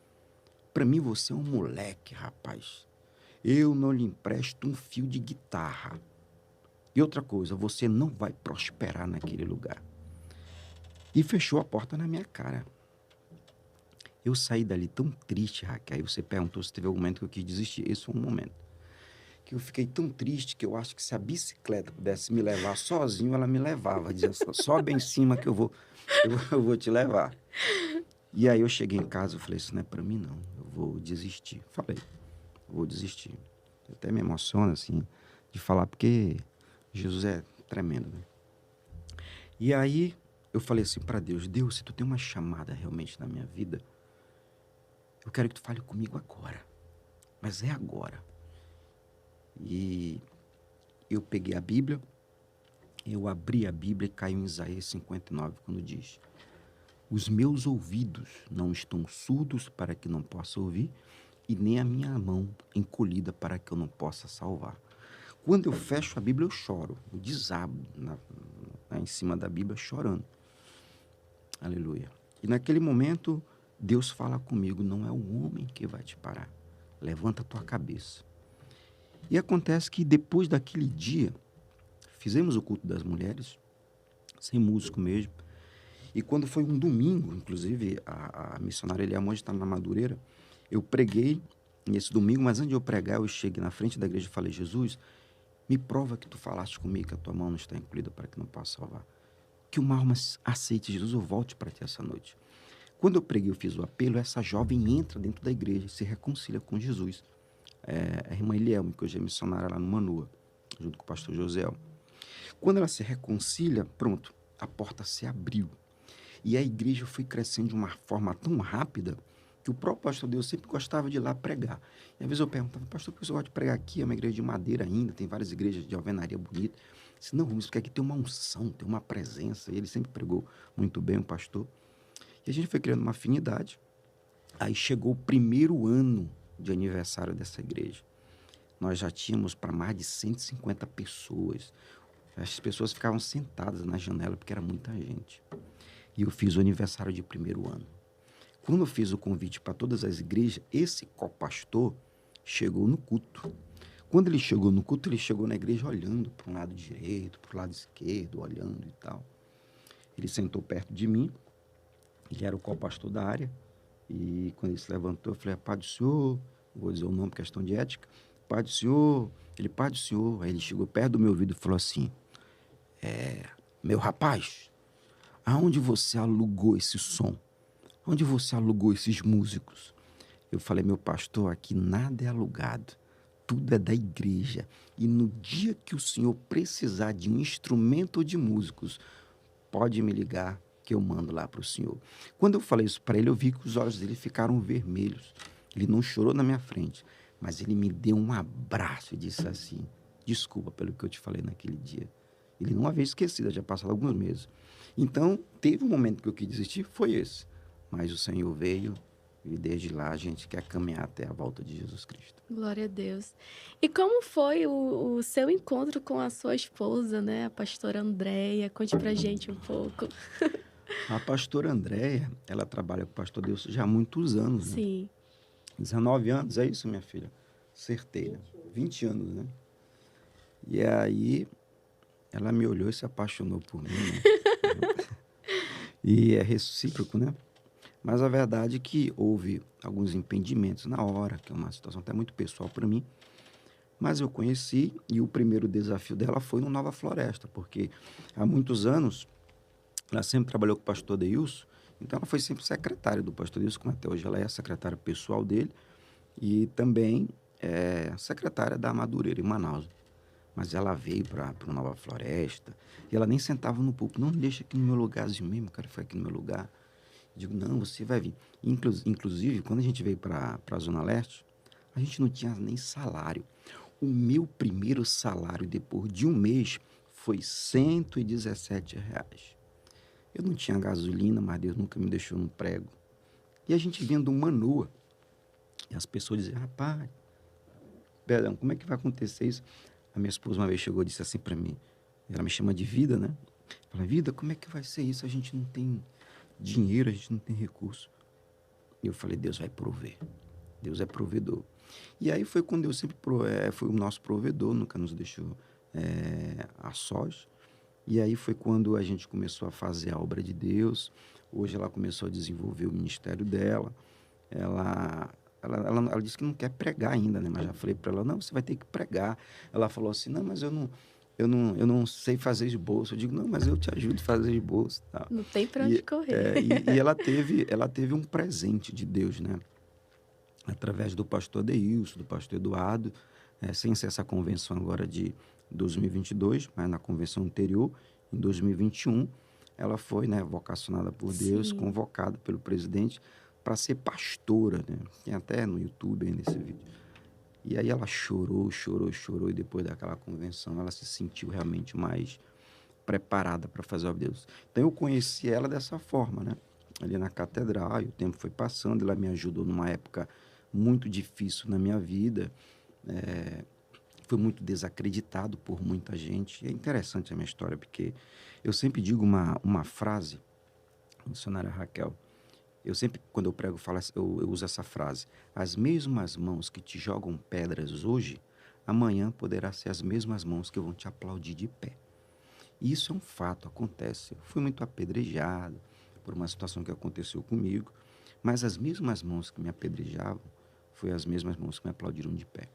Para mim você é um moleque, rapaz. Eu não lhe empresto um fio de guitarra. E outra coisa, você não vai prosperar naquele lugar. E fechou a porta na minha cara. Eu saí dali tão triste, Raquel. Aí você perguntou se teve algum momento que eu quis desistir. Esse foi um momento. Que eu fiquei tão triste que eu acho que se a bicicleta pudesse me levar sozinho, ela me levava. Dizia, sobe em cima que eu vou te levar. E aí eu cheguei em casa e falei, isso não é para mim não. Eu vou desistir. Falei, vou desistir. Eu até me emociono, assim, de falar, porque Jesus é tremendo, né? E aí eu falei assim para Deus, Deus, se tu tem uma chamada realmente na minha vida, eu quero que tu fale comigo agora. Mas é agora. E eu peguei a Bíblia, eu abri a Bíblia e caiu em Isaías 59, quando diz, os meus ouvidos não estão surdos para que não possa ouvir, e nem a minha mão encolhida para que eu não possa salvar. Quando eu fecho a Bíblia, eu choro. Eu desabo em cima da Bíblia, chorando. Aleluia. E naquele momento, Deus fala comigo, não é o homem que vai te parar. Levanta a tua cabeça. E acontece que depois daquele dia, fizemos o culto das mulheres, sem músico mesmo. E quando foi um domingo, inclusive, a missionária Eliamonde está na Madureira, eu preguei nesse domingo, mas antes de eu pregar, eu cheguei na frente da igreja e falei, Jesus, me prova que tu falaste comigo, que a tua mão não está encolhida para que não possa salvar. Que uma alma aceite Jesus, eu volte para ti essa noite. Quando eu preguei, eu fiz o apelo, essa jovem entra dentro da igreja e se reconcilia com Jesus. A irmã Elielma, que hoje é missionária lá no Manua, junto com o pastor Josiel. Quando ela se reconcilia, pronto, a porta se abriu. E a igreja foi crescendo de uma forma tão rápida que o próprio pastor Deus sempre gostava de ir lá pregar. E às vezes eu perguntava, pastor, por que você gosta de pregar aqui? É uma igreja de madeira ainda, tem várias igrejas de alvenaria bonita. Eu disse, não, porque aqui tem uma unção, tem uma presença. E ele sempre pregou muito bem, o pastor. E a gente foi criando uma afinidade. Aí chegou o primeiro ano de aniversário dessa igreja. Nós já tínhamos para mais de 150 pessoas. As pessoas ficavam sentadas na janela porque era muita gente. E eu fiz o aniversário de primeiro ano. Quando eu fiz o convite para todas as igrejas, esse copastor chegou no culto. Quando ele chegou no culto, ele chegou na igreja olhando para um lado direito, para o lado esquerdo, olhando e tal. Ele sentou perto de mim, ele era o copastor da área, e quando ele se levantou, eu falei, Pai do Senhor, vou dizer o nome por questão de ética, Pai do Senhor, Pai do Senhor. Aí ele chegou perto do meu ouvido e falou assim, meu rapaz, aonde você alugou esse som? Onde você alugou esses músicos? Eu falei, meu pastor, aqui nada é alugado. Tudo é da igreja. E no dia que o senhor precisar de um instrumento ou de músicos, pode me ligar que eu mando lá para o senhor. Quando eu falei isso para ele, eu vi que os olhos dele ficaram vermelhos. Ele não chorou na minha frente, mas ele me deu um abraço e disse assim, desculpa pelo que eu te falei naquele dia. Ele não havia esquecido, já passaram alguns meses. Então, teve um momento que eu quis desistir, foi esse. Mas o Senhor veio e desde lá a gente quer caminhar até a volta de Jesus Cristo. Glória a Deus. E como foi o seu encontro com a sua esposa, né? A pastora Andréia? Conte pra gente um pouco. A pastora Andréia, ela trabalha com o pastor Deus já há muitos anos, né? Sim. 19 anos, é isso, minha filha? Certeira. 20 anos, né? E aí, ela me olhou e se apaixonou por mim, né? E é recíproco, né? Mas a verdade é que houve alguns impedimentos na hora, que é uma situação até muito pessoal para mim. Mas eu conheci e o primeiro desafio dela foi no Nova Floresta, porque há muitos anos ela sempre trabalhou com o pastor Deilson, então ela foi sempre secretária do pastor Deilson, como até hoje ela é a secretária pessoal dele. E também secretária da Madureira, em Manaus. Mas ela veio para Nova Floresta e ela nem sentava no púlpito. Não, deixa aqui no meu lugarzinho mesmo, cara, foi aqui no meu lugar. Eu digo, não, você vai vir. Inclusive, quando a gente veio para a Zona Leste, a gente não tinha nem salário. O meu primeiro salário, depois de um mês, foi R$ 117. Eu não tinha gasolina, mas Deus nunca me deixou no prego. E a gente vendo uma nua. E as pessoas diziam, rapaz, perdão, como é que vai acontecer isso? A minha esposa uma vez chegou e disse assim para mim, ela me chama de Vida, né? Fala, Vida, como é que vai ser isso? A gente não tem dinheiro, a gente não tem recurso. E eu falei, Deus vai prover. Deus é provedor. E aí foi quando Deus sempre foi o nosso provedor, nunca nos deixou a sós. E aí foi quando a gente começou a fazer a obra de Deus. Hoje ela começou a desenvolver o ministério dela. Ela disse que não quer pregar ainda, né? Mas já falei para ela, não, você vai ter que pregar. Ela falou assim, não, mas eu não sei fazer esboço. Eu digo, não, mas eu te ajudo a fazer esboço. Tal. Não tem para onde correr. E ela teve um presente de Deus, né? Através do pastor Adeilson, do pastor Eduardo, sem ser essa convenção agora de 2022, mas na convenção anterior, em 2021, ela foi, né, vocacionada por Deus, Sim. convocada pelo presidente para ser pastora, né? Tem até no YouTube aí nesse vídeo. E aí ela chorou, e depois daquela convenção ela se sentiu realmente mais preparada para fazer a obra de Deus. Então eu conheci ela dessa forma, né? Ali na catedral, e o tempo foi passando, ela me ajudou numa época muito difícil na minha vida, foi muito desacreditado por muita gente. E é interessante a minha história, porque eu sempre digo uma frase, missionária Raquel, eu sempre, quando eu prego, eu uso essa frase, as mesmas mãos que te jogam pedras hoje, amanhã poderá ser as mesmas mãos que vão te aplaudir de pé. E isso é um fato, acontece. Eu fui muito apedrejado por uma situação que aconteceu comigo, mas as mesmas mãos que me apedrejavam foram as mesmas mãos que me aplaudiram de pé.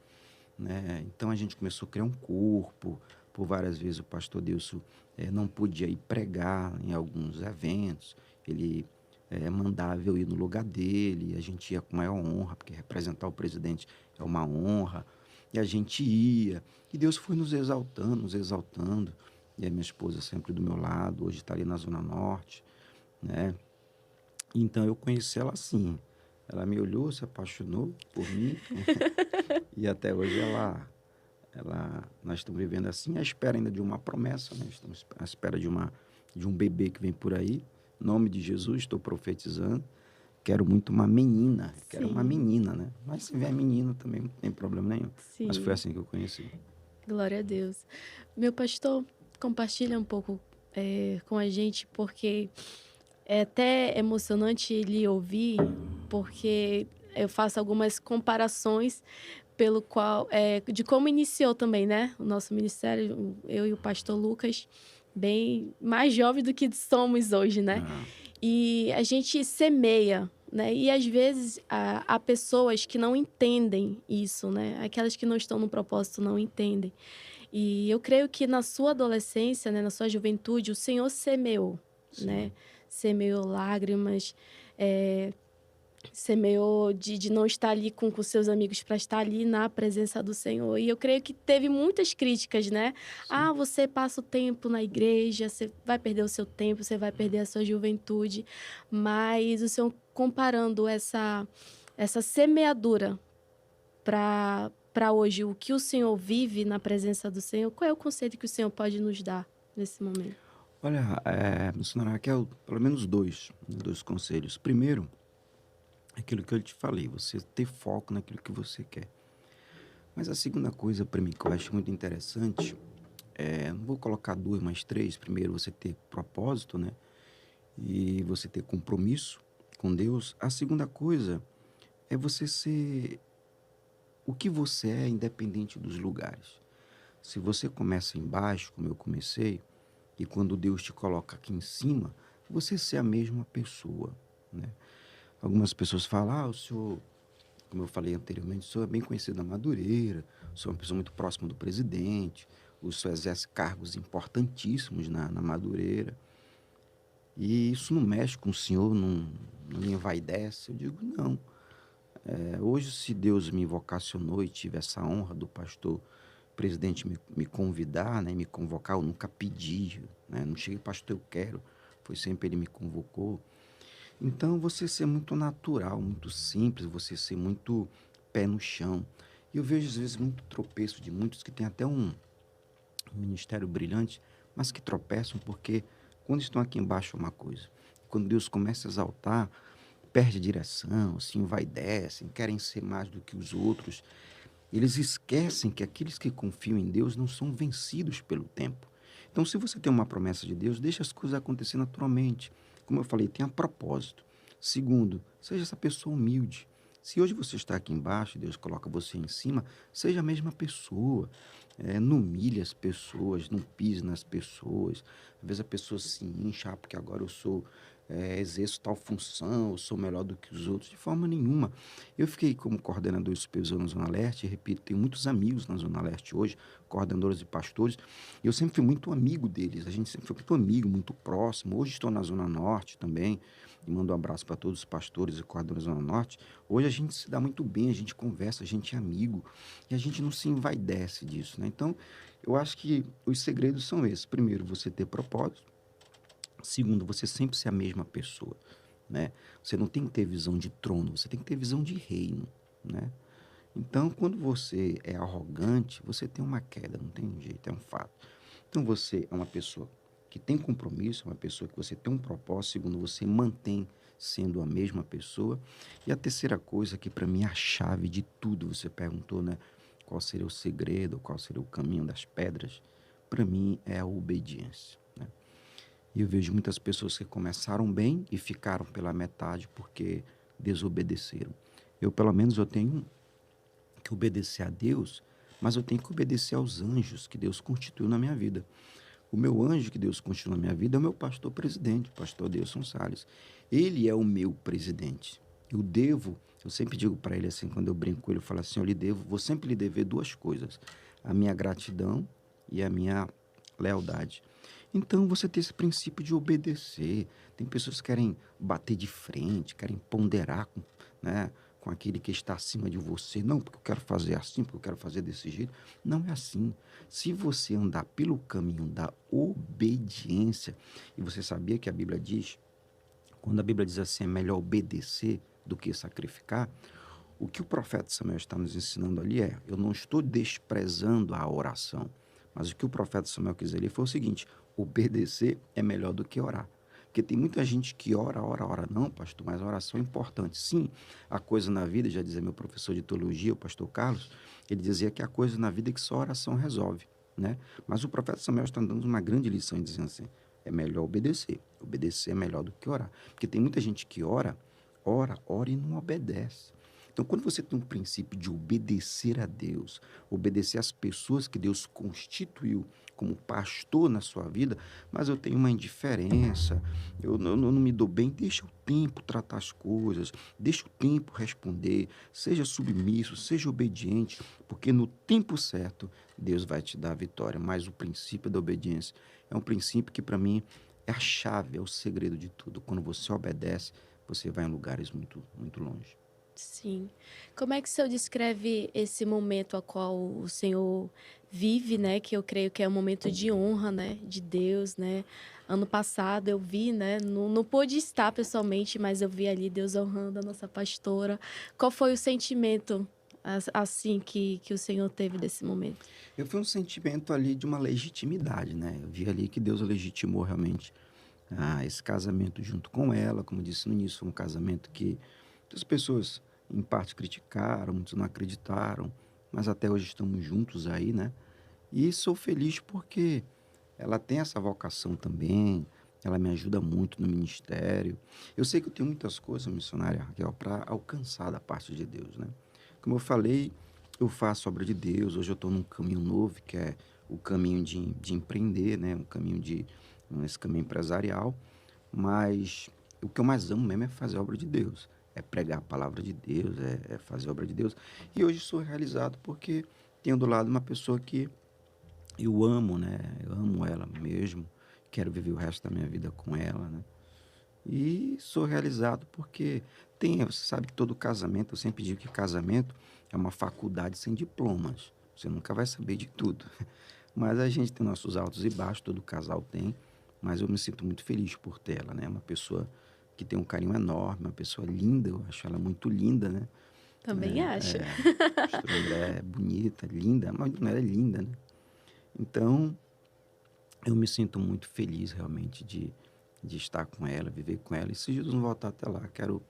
Né? Então a gente começou a criar um corpo. Por várias vezes o pastor Delso não podia ir pregar em alguns eventos, ele mandava eu ir no lugar dele, a gente ia com maior honra, porque representar o presidente é uma honra, e a gente ia, e Deus foi nos exaltando, e a minha esposa sempre do meu lado, hoje está ali na Zona Norte, né? Então eu conheci ela assim, ela me olhou, se apaixonou por mim, e até hoje nós estamos vivendo assim, à espera ainda de uma promessa, né? Estamos à espera de um bebê que vem por aí, em nome de Jesus, estou profetizando, quero muito uma menina, quero uma menina, né? Mas se vier menino também não tem problema nenhum, Sim. Mas foi assim que eu conheci. Glória a Deus. Meu pastor, compartilha um pouco com a gente, porque é até emocionante ele ouvir, porque eu faço algumas comparações pelo qual de como iniciou também, né, o nosso ministério, eu e o pastor Lucas, bem mais jovem do que somos hoje, né? E a gente semeia, né? E às vezes há pessoas que não entendem isso, né? Aquelas que não estão no propósito não entendem. E eu creio que na sua adolescência, né, na sua juventude, o Senhor semeou, Sim. né? Semeou lágrimas, semeou de não estar ali com seus amigos para estar ali na presença do Senhor. E eu creio que teve muitas críticas, né? Sim. Ah, você passa o tempo na igreja, você vai perder o seu tempo, você vai perder a sua juventude. Mas o Senhor comparando essa semeadura para hoje, o que o Senhor vive na presença do Senhor, qual é o conselho que o Senhor pode nos dar nesse momento? Olha, missionária Raquel, pelo menos dois conselhos. Primeiro, aquilo que eu te falei, você ter foco naquilo que você quer. Mas a segunda coisa para mim que eu acho muito interessante, não vou colocar duas, mas três. Primeiro, você ter propósito, né? E você ter compromisso com Deus. A segunda coisa é você ser o que você é, independente dos lugares. Se você começa embaixo, como eu comecei, e quando Deus te coloca aqui em cima, você ser a mesma pessoa, né? Algumas pessoas falam, o senhor, como eu falei anteriormente, o senhor é bem conhecido na Madureira, o senhor é uma pessoa muito próxima do presidente, o senhor exerce cargos importantíssimos na Madureira, e isso não mexe com o senhor, não envaidece. Eu digo, não. Hoje, se Deus me vocacionou e tive essa honra do pastor presidente me convidar, né, me convocar, eu nunca pedi, né, não cheguei, pastor, eu quero, foi sempre ele me convocou. Então, você ser muito natural, muito simples, você ser muito pé no chão. E eu vejo, às vezes, muito tropeço de muitos que têm até um ministério brilhante, mas que tropeçam porque quando estão aqui embaixo é uma coisa. Quando Deus começa a exaltar, perde a direção, se envaidecem, querem ser mais do que os outros. Eles esquecem que aqueles que confiam em Deus não são vencidos pelo tempo. Então, se você tem uma promessa de Deus, deixe as coisas acontecer naturalmente. Como eu falei, tenha propósito. Segundo, seja essa pessoa humilde. Se hoje você está aqui embaixo e Deus coloca você em cima, seja a mesma pessoa. Não humilhe as pessoas, não pise nas pessoas. Às vezes a pessoa se incha, porque agora eu sou, exerço tal função, eu sou melhor do que os outros, de forma nenhuma. Eu fiquei como coordenador e supervisor na Zona Leste, e repito, tenho muitos amigos na Zona Leste hoje, coordenadores e pastores, e eu sempre fui muito amigo deles, a gente sempre foi muito amigo, muito próximo. Hoje estou na Zona Norte também, e mando um abraço para todos os pastores e coordenadores da Zona Norte. Hoje a gente se dá muito bem, a gente conversa, a gente é amigo, e a gente não se envaidece disso, né? Então, eu acho que os segredos são esses. Primeiro, você ter propósito. Segundo, você sempre ser a mesma pessoa, né? Você não tem que ter visão de trono, você tem que ter visão de reino, né? Então, quando você é arrogante, você tem uma queda, não tem jeito, é um fato. Então, você é uma pessoa que tem compromisso, é uma pessoa que você tem um propósito. Segundo, você mantém sendo a mesma pessoa. E a terceira coisa, que para mim é a chave de tudo, você perguntou, né? Qual seria o segredo, qual seria o caminho das pedras? Para mim é a obediência, né? E eu vejo muitas pessoas que começaram bem e ficaram pela metade porque desobedeceram. Eu, pelo menos, eu tenho que obedecer a Deus, mas eu tenho que obedecer aos anjos que Deus constituiu na minha vida. O meu anjo que Deus constituiu na minha vida é o meu pastor presidente, o pastor Adelson Salles. Ele é o meu presidente. Eu sempre digo para ele assim, quando eu brinco com ele, eu falo assim, vou sempre lhe dever duas coisas, a minha gratidão e a minha lealdade. Então, você tem esse princípio de obedecer. Tem pessoas que querem bater de frente, querem ponderar né, com aquele que está acima de você. Não, porque eu quero fazer assim, porque eu quero fazer desse jeito. Não é assim. Se você andar pelo caminho da obediência, e você sabia que a Bíblia diz, quando a Bíblia diz assim, é melhor obedecer do que sacrificar, o que o profeta Samuel está nos ensinando ali eu não estou desprezando a oração, mas o que o profeta Samuel quis dizer ali foi o seguinte, obedecer é melhor do que orar. Porque tem muita gente que ora. Não, pastor, mas a oração é importante. Sim, a coisa na vida, já dizia meu professor de teologia, o pastor Carlos, ele dizia que a coisa na vida é que só a oração resolve, né? Mas o profeta Samuel está dando uma grande lição, dizendo assim, é melhor obedecer. Obedecer é melhor do que orar. Porque tem muita gente que ora e não obedece. Então, quando você tem um princípio de obedecer a Deus, obedecer às pessoas que Deus constituiu como pastor na sua vida, mas eu tenho uma indiferença, eu não me dou bem, deixa o tempo tratar as coisas, deixa o tempo responder, seja submisso, seja obediente, porque no tempo certo Deus vai te dar a vitória. Mas o princípio da obediência é um princípio que para mim é a chave, é o segredo de tudo. Quando você obedece, você vai em lugares muito, muito longe. Sim. Como é que o senhor descreve esse momento a qual o senhor vive, né? Que eu creio que é um momento de honra, né? De Deus, né? Ano passado eu vi, né? Não pude estar pessoalmente, mas eu vi ali Deus honrando a nossa pastora. Qual foi o sentimento, assim, que o senhor teve desse momento? Eu fui um sentimento ali de uma legitimidade, né? Eu vi ali que Deus legitimou realmente esse casamento junto com ela. Como eu disse no início, foi um casamento que muitas pessoas, em parte, criticaram, muitos não acreditaram, mas até hoje estamos juntos aí, né? E sou feliz porque ela tem essa vocação também, ela me ajuda muito no ministério. Eu sei que eu tenho muitas coisas, missionária Raquel, para alcançar da parte de Deus, né? Como eu falei, eu faço obra de Deus, hoje eu estou num caminho novo, que é o caminho de empreender, né? Esse caminho empresarial, mas o que eu mais amo mesmo é fazer a obra de Deus, é pregar a palavra de Deus, é fazer a obra de Deus. E hoje sou realizado porque tenho do lado uma pessoa que eu amo, né? Eu amo ela mesmo, quero viver o resto da minha vida com ela, né? E sou realizado porque você sabe que todo casamento, eu sempre digo que casamento é uma faculdade sem diplomas. Você nunca vai saber de tudo. Mas a gente tem nossos altos e baixos, todo casal tem. Mas eu me sinto muito feliz por ter ela, né? Uma pessoa que tem um carinho enorme, uma pessoa linda, eu acho ela muito linda, né? Também acho. Acho que a mulher é bonita, linda, mas a mulher é linda, né? Então, eu me sinto muito feliz realmente de estar com ela, viver com ela. E se Jesus não voltar até lá, quero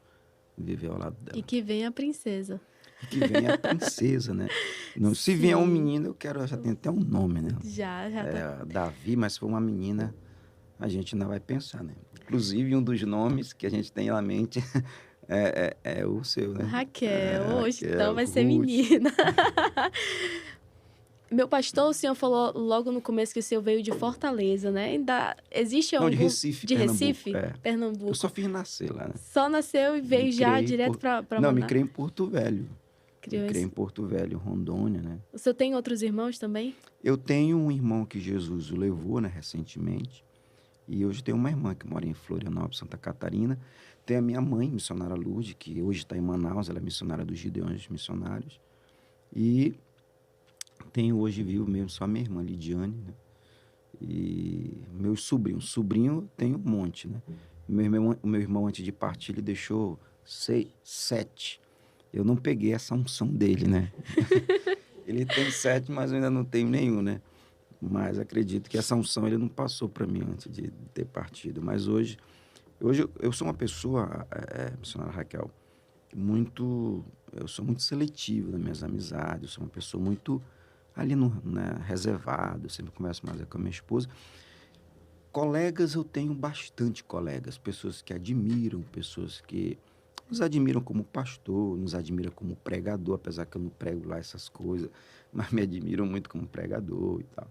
viver ao lado E dela. que vem a princesa. E que venha a princesa, né? Não, se vier um Sim. menino, já tem até um nome, né? Já tá. Davi, mas se for uma menina, a gente ainda vai pensar, né? Inclusive, um dos nomes que a gente tem na mente é o seu, né? Raquel, hoje então Raquel, vai ser Ruth. menina. Meu pastor, o senhor falou logo no começo que o senhor veio de Fortaleza, né? Ainda existe Não, de algum... Recife, De Pernambuco. Recife? Eu só Pernambuco. fiz nascer lá, né? Só nasceu e Me veio já criei direto pra Não, me Manaus? criei em Porto Velho. Me Criou criei em esse... Porto Velho, Rondônia, né? O senhor tem outros irmãos também? Eu tenho um irmão que Jesus o levou, né, recentemente. E hoje tenho uma irmã que mora em Florianópolis, Santa Catarina. Tem a minha mãe, missionária Lourdes, que hoje está em Manaus, ela é missionária dos Gideões Missionários. E tenho hoje vivo mesmo só a minha irmã, Lidiane, né? E meus sobrinhos. Sobrinho tem um monte, né? O meu irmão, antes de partir, ele deixou 6, 7. Eu não peguei essa unção dele, né? Ele tem 7, mas eu ainda não tenho nenhum, né? Mas acredito que essa unção ele não passou para mim antes de ter partido. Mas hoje eu sou uma pessoa, missionária Raquel, eu sou muito seletivo nas minhas amizades, eu sou uma pessoa muito ali né, reservado, eu sempre converso mais com a minha esposa. Colegas, eu tenho bastante colegas, pessoas que admiram, pessoas que nos admiram como pastor, nos admiram como pregador, apesar que eu não prego lá essas coisas, mas me admiram muito como pregador e tal.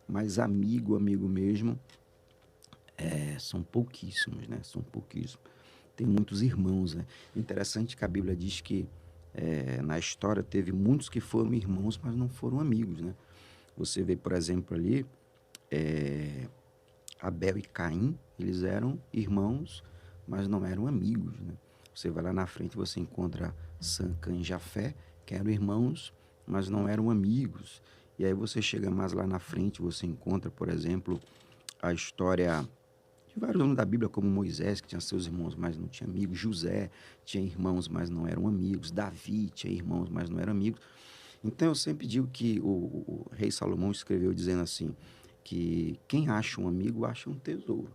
Mas amigo mesmo, são pouquíssimos, né? São pouquíssimos. Tem muitos irmãos, né? Interessante que a Bíblia diz que na história teve muitos que foram irmãos, mas não foram amigos, né? Você vê, por exemplo, ali, Abel e Caim, eles eram irmãos, mas não eram amigos, né? Você vai lá na frente, você encontra Sam, Cã e Jafé, que eram irmãos, mas não eram amigos. E aí você chega mais lá na frente, você encontra, por exemplo, a história de vários homens da Bíblia, como Moisés, que tinha seus irmãos, mas não tinha amigos. José tinha irmãos, mas não eram amigos. Davi tinha irmãos, mas não eram amigos. Então, eu sempre digo que o rei Salomão escreveu dizendo assim, que quem acha um amigo, acha um tesouro.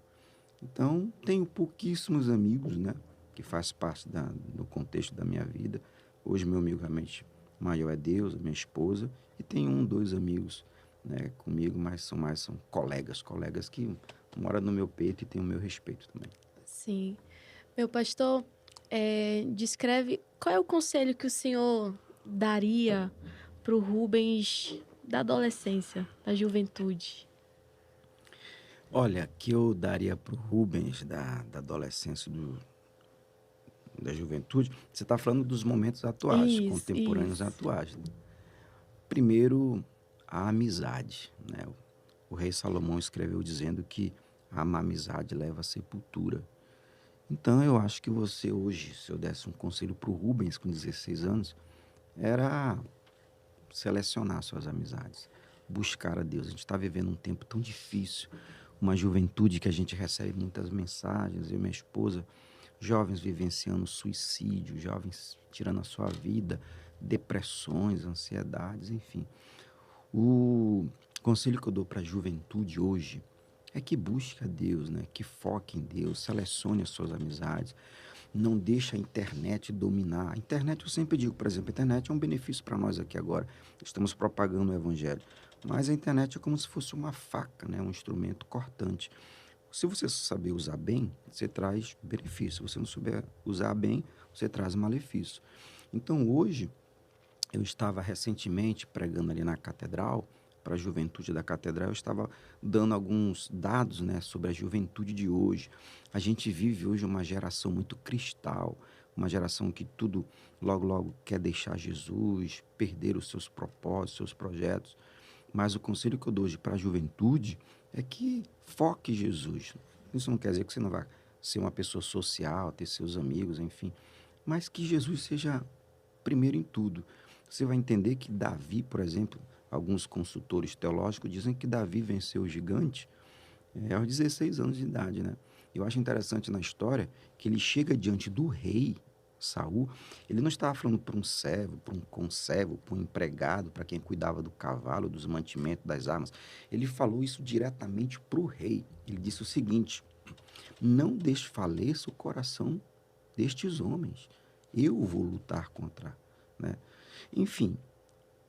Então, tenho pouquíssimos amigos, né? Que faz parte do contexto da minha vida. Hoje, meu amigo realmente maior é Deus, a minha esposa. E tenho 2 amigos, né, comigo, mas são colegas que moram no meu peito e têm o meu respeito também. Sim. Meu pastor, descreve qual é o conselho que o senhor daria para o Rubens da adolescência, da juventude? Olha, que eu daria para o Rubens da adolescência, da juventude, você está falando dos momentos atuais, contemporâneos Isso. atuais, né? Primeiro, a amizade, né? O rei Salomão escreveu dizendo que a má amizade leva à sepultura. Então, eu acho que você hoje, se eu desse um conselho para o Rubens com 16 anos, era selecionar suas amizades, buscar a Deus. A gente está vivendo um tempo tão difícil, uma juventude que a gente recebe muitas mensagens, eu e minha esposa, jovens vivenciando suicídio, jovens tirando a sua vida, depressões, ansiedades, enfim. O conselho que eu dou para a juventude hoje é que busque a Deus, né? Que foque em Deus, selecione as suas amizades, não deixe a internet dominar. A internet, eu sempre digo, por exemplo, a internet é um benefício para nós aqui agora, estamos propagando o evangelho, mas a internet é como se fosse uma faca, né? Um instrumento cortante. Se você saber usar bem, você traz benefício. Se você não souber usar bem, você traz malefício. Então, hoje, eu estava recentemente pregando ali na catedral, para a juventude da catedral, eu estava dando alguns dados, né, sobre a juventude de hoje. A gente vive hoje uma geração muito cristal, uma geração que tudo logo, logo quer deixar Jesus, perder os seus propósitos, seus projetos. Mas o conselho que eu dou hoje para a juventude é que foque em Jesus. Isso não quer dizer que você não vai ser uma pessoa social, ter seus amigos, enfim. Mas que Jesus seja primeiro em tudo. Você vai entender que Davi, por exemplo, alguns consultores teológicos dizem que Davi venceu o gigante aos 16 anos de idade, né? Eu acho interessante na história que ele chega diante do rei Saul, ele não estava falando para um servo, para um conservo, para um empregado, para quem cuidava do cavalo, dos mantimentos, das armas. Ele falou isso diretamente para o rei. Ele disse o seguinte: não desfaleça o coração destes homens. Eu vou lutar contra, né? Enfim,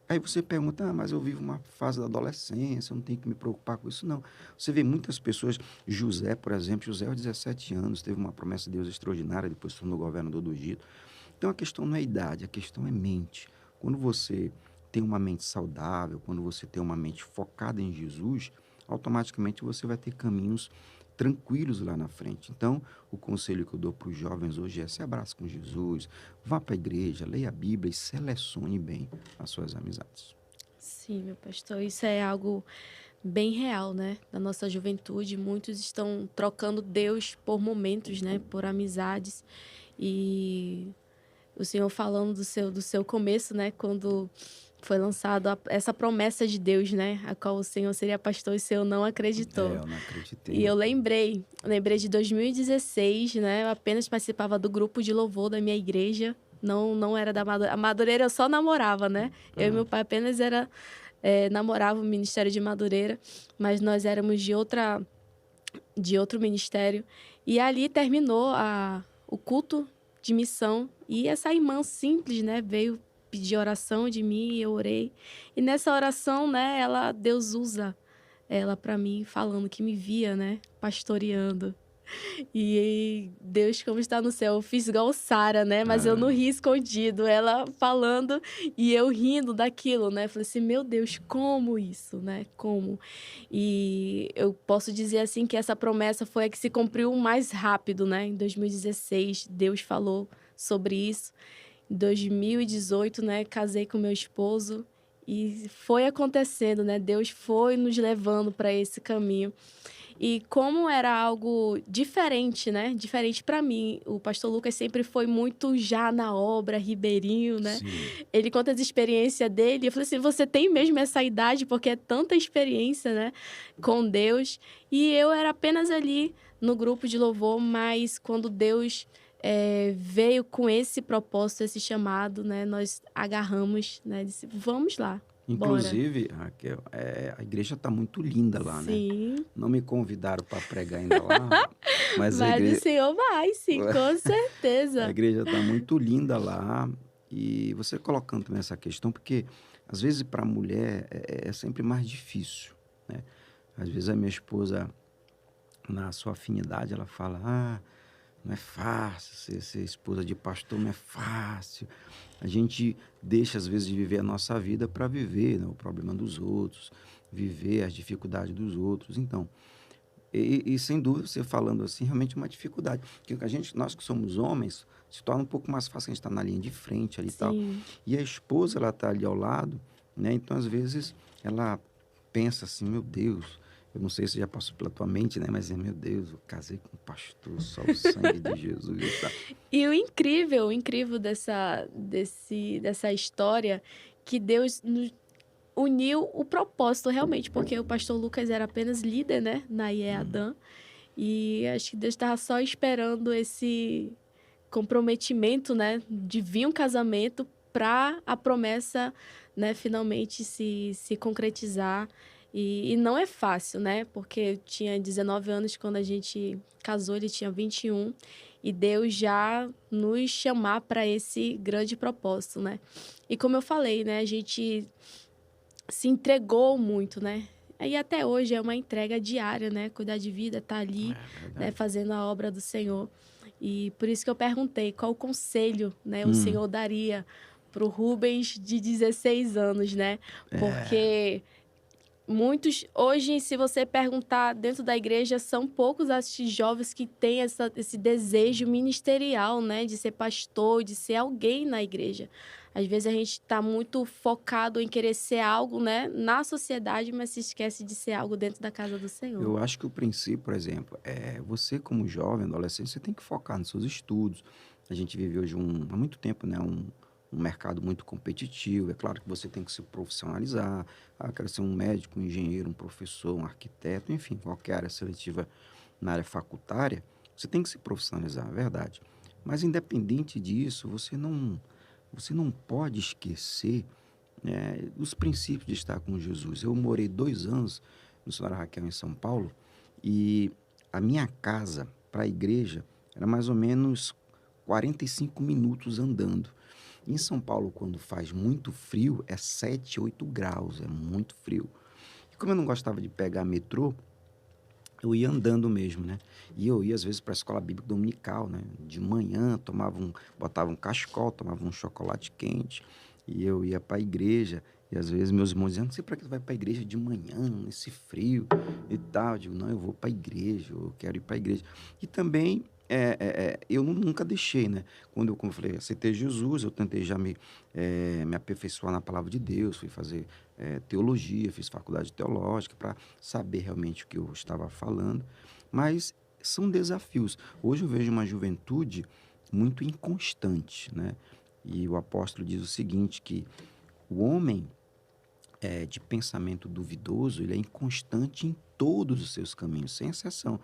aí você pergunta, mas eu vivo uma fase da adolescência, eu não tenho que me preocupar com isso, não. Você vê muitas pessoas, José, por exemplo, José aos 17 anos, teve uma promessa de Deus extraordinária, depois se tornou governador do Egito. Então a questão não é idade, a questão é mente. Quando você tem uma mente saudável, quando você tem uma mente focada em Jesus, automaticamente você vai ter caminhos tranquilos lá na frente. Então, o conselho que eu dou para os jovens hoje é: se abrace com Jesus, vá para a igreja, leia a Bíblia e selecione bem as suas amizades. Sim, meu pastor, isso é algo bem real, né? Da nossa juventude, muitos estão trocando Deus por momentos, né? Por amizades. E o Senhor falando do seu começo, né? Quando foi lançado essa promessa de Deus, né? A qual o Senhor seria pastor e o Senhor não acreditou. Eu não acreditei. E eu lembrei de 2016, né? Eu apenas participava do grupo de louvor da minha igreja. Não era da Madureira. A Madureira eu só namorava, né? Eu e meu pai apenas namorava o Ministério de Madureira, mas nós éramos de outro ministério. E ali terminou o culto de missão. E essa irmã simples, né, veio pedir oração de mim e eu orei. E nessa oração, né, Deus usa ela para mim, falando que me via, né, pastoreando. E Deus, como está no céu, eu fiz igual Sara, né? Mas eu não ri escondido. Ela falando e eu rindo daquilo, né? Falei assim, meu Deus, como isso, né? Como? E eu posso dizer assim que essa promessa foi a que se cumpriu mais rápido, né? Em 2016, Deus falou sobre isso. Em 2018, né? Casei com meu esposo e foi acontecendo, né? Deus foi nos levando para esse caminho. E como era algo diferente, né? Diferente para mim. O pastor Lucas sempre foi muito já na obra, ribeirinho, né? Sim. Ele conta as experiências dele. Eu falei assim, você tem mesmo essa idade? Porque é tanta experiência, né? Com Deus. E eu era apenas ali no grupo de louvor, mas quando Deus veio com esse propósito, esse chamado, né? Nós agarramos, né? Disse, vamos lá. Bora. Inclusive, Raquel, a igreja está muito linda lá, né? Sim. Não me convidaram para pregar ainda lá, mas a Mas o igreja, Senhor vai, sim, com certeza. a igreja está muito linda lá. E você colocando também essa questão, porque às vezes para a mulher é sempre mais difícil, né? Às vezes a minha esposa, na sua afinidade, ela fala: não é fácil ser esposa de pastor, não é fácil. A gente deixa, às vezes, de viver a nossa vida para viver, né, o problema dos outros, viver as dificuldades dos outros. Então, sem dúvida, você falando assim, realmente é uma dificuldade. Porque nós que somos homens, se torna um pouco mais fácil, a gente estar na linha de frente ali e tal. Sim. E a esposa, ela está ali ao lado, né? Então, às vezes, ela pensa assim, meu Deus, eu não sei se já passou pela tua mente, né? Mas meu Deus, eu casei com um pastor, só o sangue de Jesus e tal. E o incrível dessa história, que Deus nos uniu o propósito realmente, porque o pastor Lucas era apenas líder, né, na IEADAN, e acho que Deus estava só esperando esse comprometimento, né, de vir um casamento para a promessa, né, finalmente se concretizar. E não é fácil, né? Porque eu tinha 19 anos quando a gente casou, ele tinha 21. E Deus já nos chamar para esse grande propósito, né? E como eu falei, né? A gente se entregou muito, né? E até hoje é uma entrega diária, né? Cuidar de vida, tá ali, né? Fazendo a obra do Senhor. E por isso que eu perguntei qual conselho, né? O Senhor daria para o Rubens de 16 anos, né? Porque Muitos, hoje, se você perguntar dentro da igreja, são poucos esses jovens que têm esse desejo ministerial, né? De ser pastor, de ser alguém na igreja. Às vezes a gente está muito focado em querer ser algo, né? Na sociedade, mas se esquece de ser algo dentro da casa do Senhor. Eu acho que o princípio, por exemplo, é você como jovem, adolescente, você tem que focar nos seus estudos. A gente vive hoje há muito tempo, né, um mercado muito competitivo. É claro que você tem que se profissionalizar. Ah, eu quero ser um médico, um engenheiro, um professor, um arquiteto, enfim, qualquer área seletiva na área facultária, você tem que se profissionalizar, é verdade. Mas independente disso, você não pode esquecer, os princípios de estar com Jesus. Eu morei 2 anos no Senhora Raquel, em São Paulo, e a minha casa para a igreja era mais ou menos 45 minutos andando. Em São Paulo, quando faz muito frio, é 7, 8 graus, é muito frio. E como eu não gostava de pegar metrô, eu ia andando mesmo, né? E eu ia, às vezes, para a escola bíblica dominical, né? De manhã, botava um cachecol, tomava um chocolate quente, e eu ia para a igreja. E, às vezes, meus irmãos diziam, não sei para que tu vai para a igreja de manhã, nesse frio e tal. Eu digo, não, eu vou para a igreja, eu quero ir para a igreja. E também, eu nunca deixei, né? Quando eu falei, aceitei Jesus, eu tentei já me aperfeiçoar na palavra de Deus, fui fazer teologia, fiz faculdade teológica para saber realmente o que eu estava falando, mas são desafios. Hoje eu vejo uma juventude muito inconstante, né? E o apóstolo diz o seguinte, que o homem de pensamento duvidoso, ele é inconstante em todos os seus caminhos, sem exceção.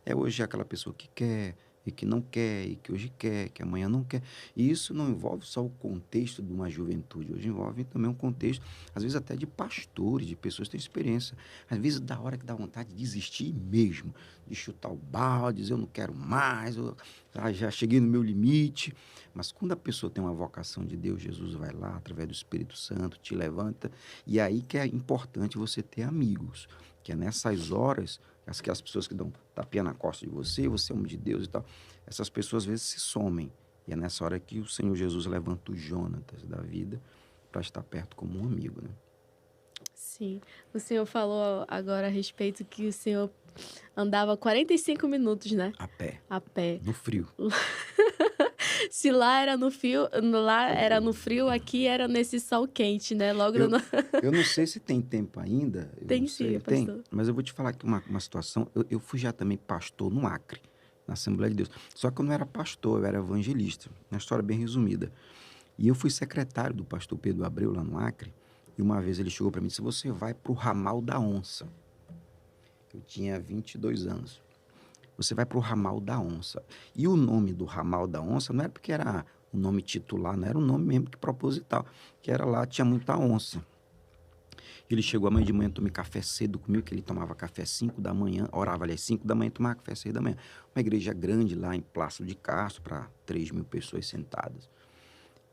É hoje aquela pessoa que quer e que não quer, e que hoje quer, que amanhã não quer. E isso não envolve só o contexto de uma juventude, hoje envolve também um contexto, às vezes até de pastores, de pessoas que têm experiência. Às vezes da hora que dá vontade de desistir mesmo, de chutar o balde, dizer eu não quero mais, já cheguei no meu limite. Mas quando a pessoa tem uma vocação de Deus, Jesus vai lá, através do Espírito Santo, te levanta. E aí que é importante você ter amigos, que é nessas horas, aquelas pessoas que dão tapinha na costa de você é homem de Deus e tal, essas pessoas às vezes se somem. E é nessa hora que o Senhor Jesus levanta o Jonatas da vida para estar perto como um amigo, né? Sim. O senhor falou agora a respeito que o senhor andava 45 minutos, né? A pé, A pé. no frio. Se lá era no frio, aqui era nesse sol quente, né? Logo Eu, no... eu não sei se tem tempo ainda, eu Tem não sim, sei, tem, pastor. mas eu vou te falar aqui uma situação. Eu fui já também pastor no Acre, na Assembleia de Deus. Só que eu não era pastor, eu era evangelista. Uma história bem resumida. E eu fui secretário do pastor Pedro Abreu lá no Acre. E uma vez ele chegou para mim e disse, você vai para o Ramal da Onça. Eu tinha 22 anos. Você vai para o Ramal da Onça. E o nome do Ramal da Onça não era porque era o nome titular, não era um nome mesmo que proposital. Que era lá, tinha muita onça. Ele chegou amanhã de manhã, tomei café cedo comigo, que ele tomava café 5 da manhã, orava ali às 5 da manhã, tomava café 6 da manhã. Uma igreja grande lá em Plácido de Castro, para 3.000 pessoas sentadas.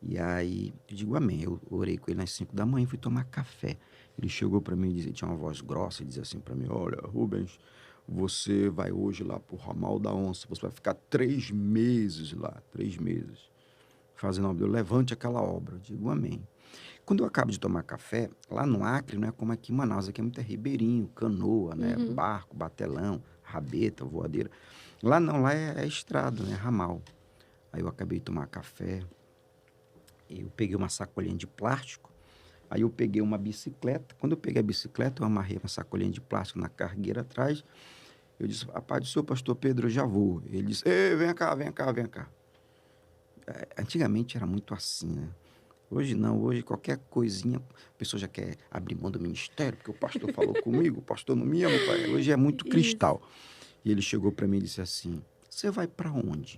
E aí, eu digo amém. Eu orei com ele às 5 da manhã e fui tomar café. Ele chegou para mim e dizia, tinha uma voz grossa, e dizia assim para mim, olha, Rubens, você vai hoje lá pro Ramal da Onça, você vai ficar 3 meses lá, 3 meses, fazendo obra. Eu levante aquela obra. Eu digo amém. Quando eu acabo de tomar café, lá no Acre, não é como aqui em Manaus, aqui é muito ribeirinho, canoa, né? Barco, batelão, rabeta, voadeira. Lá não, lá é estrada, né? Ramal. Aí eu acabei de tomar café, eu peguei uma sacolinha de plástico, aí eu peguei uma bicicleta. Quando eu peguei a bicicleta, eu amarrei uma sacolinha de plástico na cargueira atrás. Eu disse, rapaz, do senhor pastor Pedro, eu já vou. Ele disse, ei, vem cá, vem cá, vem cá. Antigamente era muito assim, né? Hoje não, hoje qualquer coisinha, a pessoa já quer abrir mão do ministério, porque o pastor falou comigo, o pastor não me ama, pai. Hoje é muito cristal. E ele chegou para mim e disse assim, você vai para onde?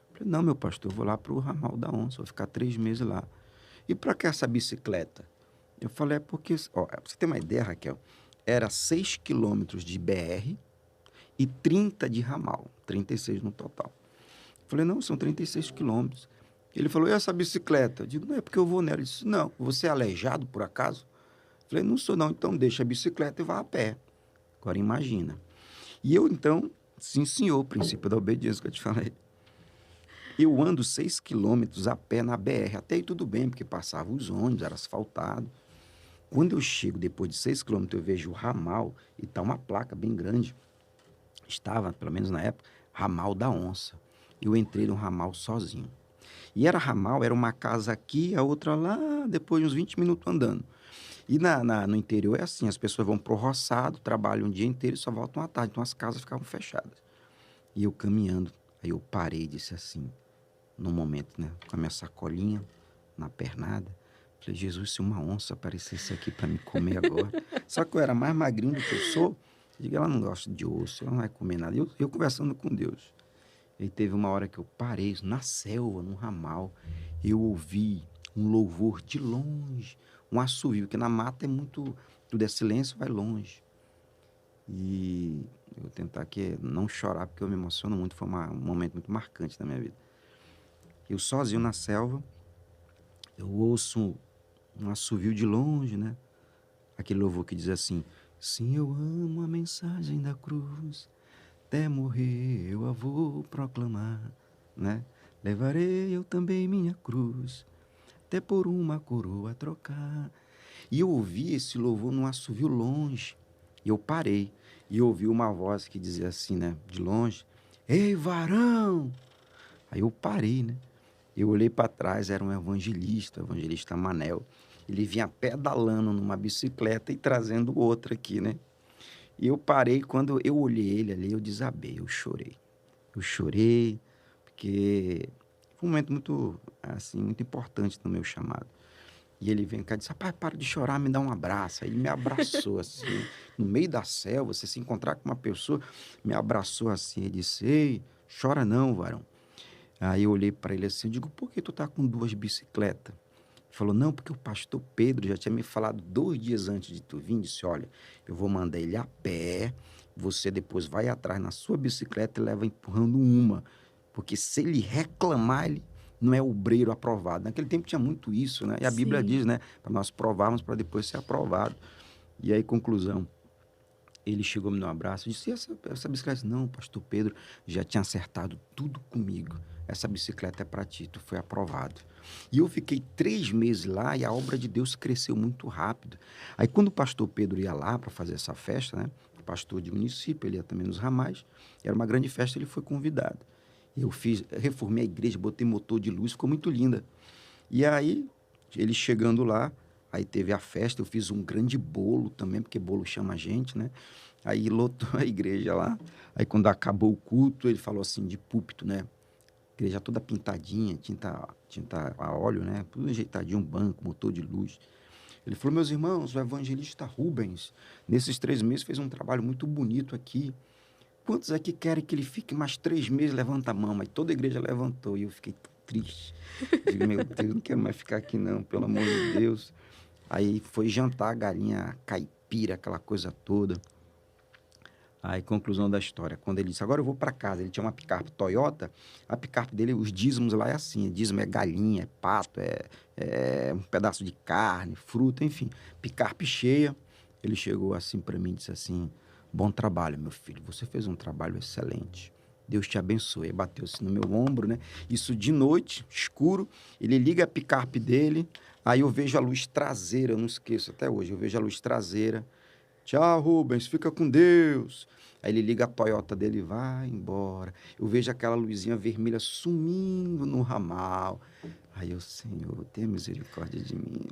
Eu falei, não, meu pastor, eu vou lá para o Ramal da Onça, vou ficar 3 meses lá. E para que essa bicicleta? Eu falei, é porque, ó, pra você ter uma ideia, Raquel, era 6 quilômetros de BR e 30 de ramal, 36 no total. Eu falei, não, são 36 quilômetros. Ele falou, e essa bicicleta? Eu digo, não, é porque eu vou nela. Ele disse, não, você é aleijado por acaso? Eu falei, não sou não, então deixa a bicicleta e vá a pé. Agora imagina. E eu então, sim senhor, o princípio da obediência que eu te falei. Eu ando 6 quilômetros a pé na BR, até aí tudo bem, porque passava os ônibus, era asfaltado. Quando eu chego, depois de 6 quilômetros, eu vejo o ramal e tá uma placa bem grande. Estava, pelo menos na época, ramal da onça. Eu entrei no ramal sozinho. E era ramal, era uma casa aqui, a outra lá, depois de uns 20 minutos andando. E no interior é assim, as pessoas vão pro roçado, trabalham o dia inteiro e só voltam à tarde. Então as casas ficavam fechadas. E eu caminhando, aí eu parei e disse assim, num momento, né, com a minha sacolinha na pernada, falei, Jesus, se uma onça aparecesse aqui para me comer agora. Só que eu era mais magrinho do que eu sou, eu digo, ela não gosta de osso, ela não vai comer nada. E eu conversando com Deus. E teve uma hora que eu parei, na selva, num ramal, eu ouvi um louvor de longe, um assovio, porque na mata é muito, tudo é silêncio, vai longe. E eu vou tentar aqui não chorar, porque eu me emociono muito, foi um momento muito marcante da minha vida. Eu sozinho na selva, eu ouço um assovio de longe, né? Aquele louvor que diz assim, sim, eu amo a mensagem da cruz, até morrer eu a vou proclamar, né? Levarei eu também minha cruz, até por uma coroa trocar. E eu ouvi esse louvor num assovio longe. E eu parei. E ouvi uma voz que dizia assim, né? De longe. Ei, varão! Aí eu parei, né? Eu olhei para trás, era um evangelista, o evangelista Manel. Ele vinha pedalando numa bicicleta e trazendo outra aqui, né? E eu parei, quando eu olhei ele ali, eu desabei, eu chorei. Eu chorei, porque foi um momento muito, assim, muito importante no meu chamado. E ele vem cá e disse, rapaz, para de chorar, me dá um abraço. Aí ele me abraçou, assim, no meio da selva, você se encontrar com uma pessoa, me abraçou assim, ele disse, ei, chora não, varão. Aí eu olhei para ele assim, eu digo, por que tu tá com 2 bicicletas? Ele falou, não, porque o pastor Pedro já tinha me falado 2 dias antes de tu vir, disse, olha, eu vou mandar ele a pé, você depois vai atrás na sua bicicleta e leva empurrando uma, porque se ele reclamar, ele não é obreiro aprovado. Naquele tempo tinha muito isso, né? E a Bíblia Sim. diz, né? Para nós provarmos para depois ser aprovado. E aí, conclusão, ele chegou, me deu um abraço, disse, e essa bicicleta? Não, pastor Pedro já tinha acertado tudo comigo. Essa bicicleta é para ti, tu foi aprovado. E eu fiquei 3 meses lá e a obra de Deus cresceu muito rápido. Aí quando o pastor Pedro ia lá para fazer essa festa, né? Pastor de município, ele ia também nos ramais, era uma grande festa, ele foi convidado. Eu reformei a igreja, botei motor de luz, ficou muito linda. E aí, ele chegando lá, aí teve a festa, eu fiz um grande bolo também, porque bolo chama a gente, né? Aí lotou a igreja lá. Aí quando acabou o culto, ele falou assim, de púlpito, né? Igreja toda pintadinha, tinta a óleo, né? Tudo ajeitadinho, um banco, motor de luz. Ele falou, meus irmãos, o evangelista Rubens, nesses 3 meses fez um trabalho muito bonito aqui. Quantos aqui querem que ele fique mais 3 meses? Levanta a mão. Mas toda a igreja levantou e eu fiquei triste. Digo, meu Deus, não quero mais ficar aqui não, pelo amor de Deus. Aí foi jantar, galinha caipira, aquela coisa toda. Aí, conclusão da história. Quando ele disse, agora eu vou para casa. Ele tinha uma picape Toyota. A picape dele, os dízimos lá é assim. Dízimo é galinha, é pato, é um pedaço de carne, fruta, enfim. Picape cheia. Ele chegou assim para mim e disse assim, bom trabalho, meu filho. Você fez um trabalho excelente. Deus te abençoe. Aí bateu-se no meu ombro, né? Isso de noite, escuro. Ele liga a picape dele. Aí eu vejo a luz traseira, eu não esqueço até hoje. Eu vejo a luz traseira. Tchau, Rubens, fica com Deus. Aí ele liga a Toyota dele e vai embora. Eu vejo aquela luzinha vermelha sumindo no ramal. Aí eu, Senhor, tenha misericórdia de mim.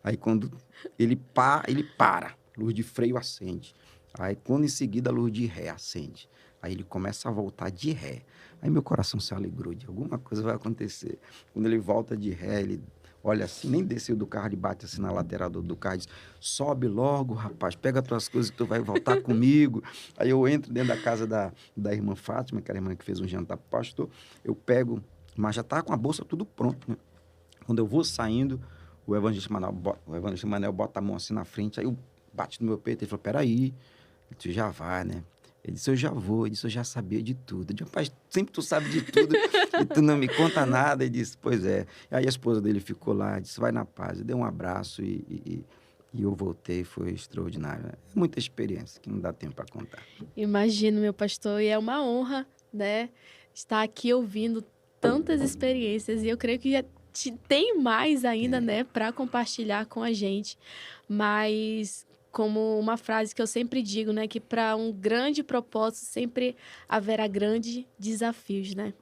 Aí quando ele para, luz de freio acende. Aí quando em seguida a luz de ré acende. Aí ele começa a voltar de ré. Aí meu coração se alegrou, de alguma coisa vai acontecer. Quando ele volta de ré, ele olha assim, nem desceu do carro, ele bate assim na lateral do carro e diz, sobe logo, rapaz, pega as tuas coisas que tu vai voltar comigo. Aí eu entro dentro da casa da irmã Fátima, que era a irmã que fez um jantar pro pastor, eu pego, mas já tá com a bolsa tudo pronto, né? Quando eu vou saindo, o evangelista Manel bota a mão assim na frente, aí eu bate no meu peito, ele falou, peraí, tu já vai, né? Ele disse, eu já vou. Ele disse, eu já sabia de tudo. Eu disse, rapaz, sempre tu sabe de tudo e tu não me conta nada. Ele disse, pois é. Aí a esposa dele ficou lá, disse, vai na paz. Eu dei um abraço e eu voltei, foi extraordinário. É muita experiência que não dá tempo para contar. Imagino, meu pastor, e é uma honra, né, estar aqui ouvindo tantas experiências. E eu creio que já tem mais ainda, né, para compartilhar com a gente. Mas como uma frase que eu sempre digo, né, que para um grande propósito sempre haverá grandes desafios, né?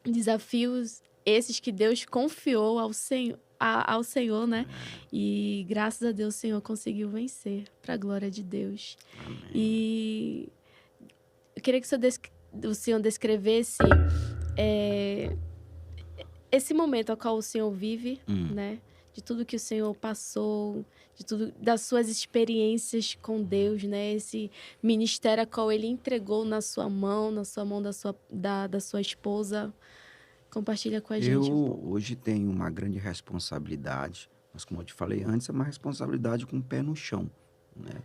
Desafios esses que Deus confiou ao Senhor, né? E graças a Deus o Senhor conseguiu vencer, para a glória de Deus. Amém. E eu queria que o Senhor descrevesse é, esse momento ao qual o Senhor vive, né? De tudo que o Senhor passou, de tudo, das suas experiências com Deus, né? Esse ministério ao qual Ele entregou na sua mão da sua esposa. Compartilha com a gente um Eu pouco. hoje tenho uma grande responsabilidade, mas como eu te falei antes, é uma responsabilidade com o pé no chão, né?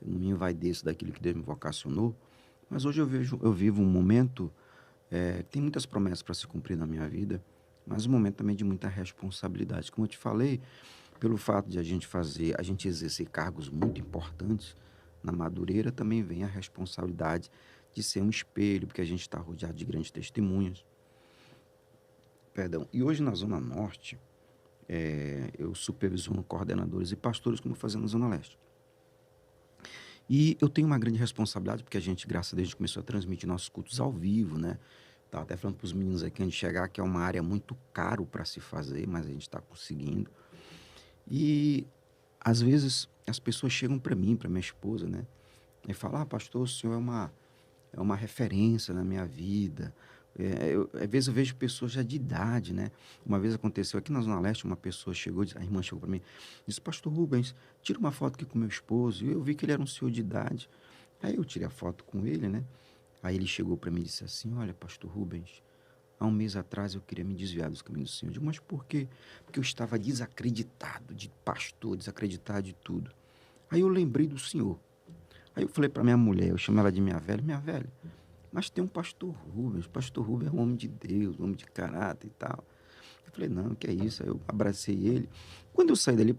Eu não me envaideço daquilo que Deus me vocacionou, mas hoje eu vivo um momento, tem muitas promessas para se cumprir na minha vida, mas um momento também de muita responsabilidade. Como eu te falei, pelo fato de a gente exercer cargos muito importantes na Madureira, também vem a responsabilidade de ser um espelho, porque a gente está rodeado de grandes testemunhas. Perdão. E hoje na Zona Norte, eu supervisiono coordenadores e pastores, como eu fazia na Zona Leste. E eu tenho uma grande responsabilidade, porque a gente, graças a Deus, começou a transmitir nossos cultos ao vivo, né? Estava até falando para os meninos aqui antes de chegar que é uma área muito caro para se fazer, mas a gente está conseguindo. E, às vezes, as pessoas chegam para mim, para minha esposa, né? E falam, pastor, o senhor é uma referência na minha vida. Às vezes eu vejo pessoas já de idade, né? Uma vez aconteceu aqui na Zona Leste, uma pessoa chegou, a irmã chegou para mim, disse, pastor Rubens, tira uma foto aqui com meu esposo. E eu vi que ele era um senhor de idade. Aí eu tirei a foto com ele, né? Aí ele chegou para mim e disse assim, olha, pastor Rubens, há um mês atrás eu queria me desviar dos caminhos do Senhor. Eu digo, mas por quê? Porque eu estava desacreditado de pastor, desacreditado de tudo. Aí eu lembrei do Senhor. Aí eu falei para minha mulher, eu chamo ela de minha velha, mas tem um pastor Rubens é um homem de Deus, um homem de caráter e tal. Eu falei, não, que é isso? Aí eu abracei ele. Quando eu saí dali,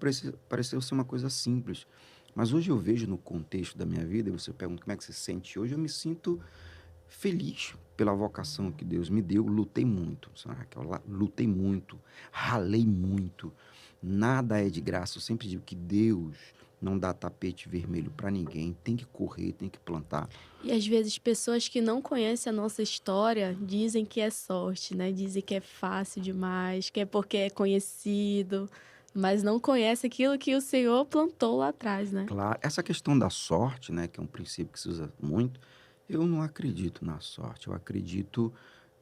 pareceu ser uma coisa simples. Mas hoje eu vejo no contexto da minha vida, e você pergunta como é que você se sente hoje, eu me sinto feliz pela vocação que Deus me deu. Lutei muito, sabe, Raquel? Lutei muito, ralei muito. Nada é de graça. Eu sempre digo que Deus não dá tapete vermelho para ninguém. Tem que correr, tem que plantar. E às vezes pessoas que não conhecem a nossa história dizem que é sorte, né? Dizem que é fácil demais, que é porque é conhecido, mas não conhece aquilo que o Senhor plantou lá atrás, né? Claro, essa questão da sorte, né, que é um princípio que se usa muito, eu não acredito na sorte. Eu acredito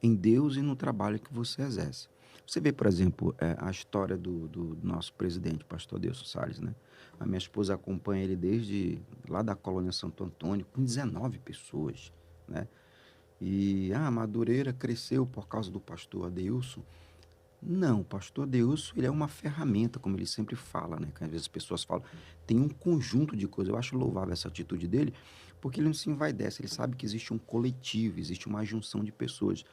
em Deus e no trabalho que você exerce. Você vê, por exemplo, a história do nosso presidente, pastor Adelson Salles, né? A minha esposa acompanha ele desde lá da colônia Santo Antônio, com 19 pessoas, né? E a Madureira cresceu por causa do pastor Adelson. Não, o pastor Adelson, ele é uma ferramenta, como ele sempre fala, né? Que às vezes as pessoas falam, tem um conjunto de coisas. Eu acho louvável essa atitude dele, porque ele não se envaidece, ele sabe que existe um coletivo, existe uma junção de pessoas.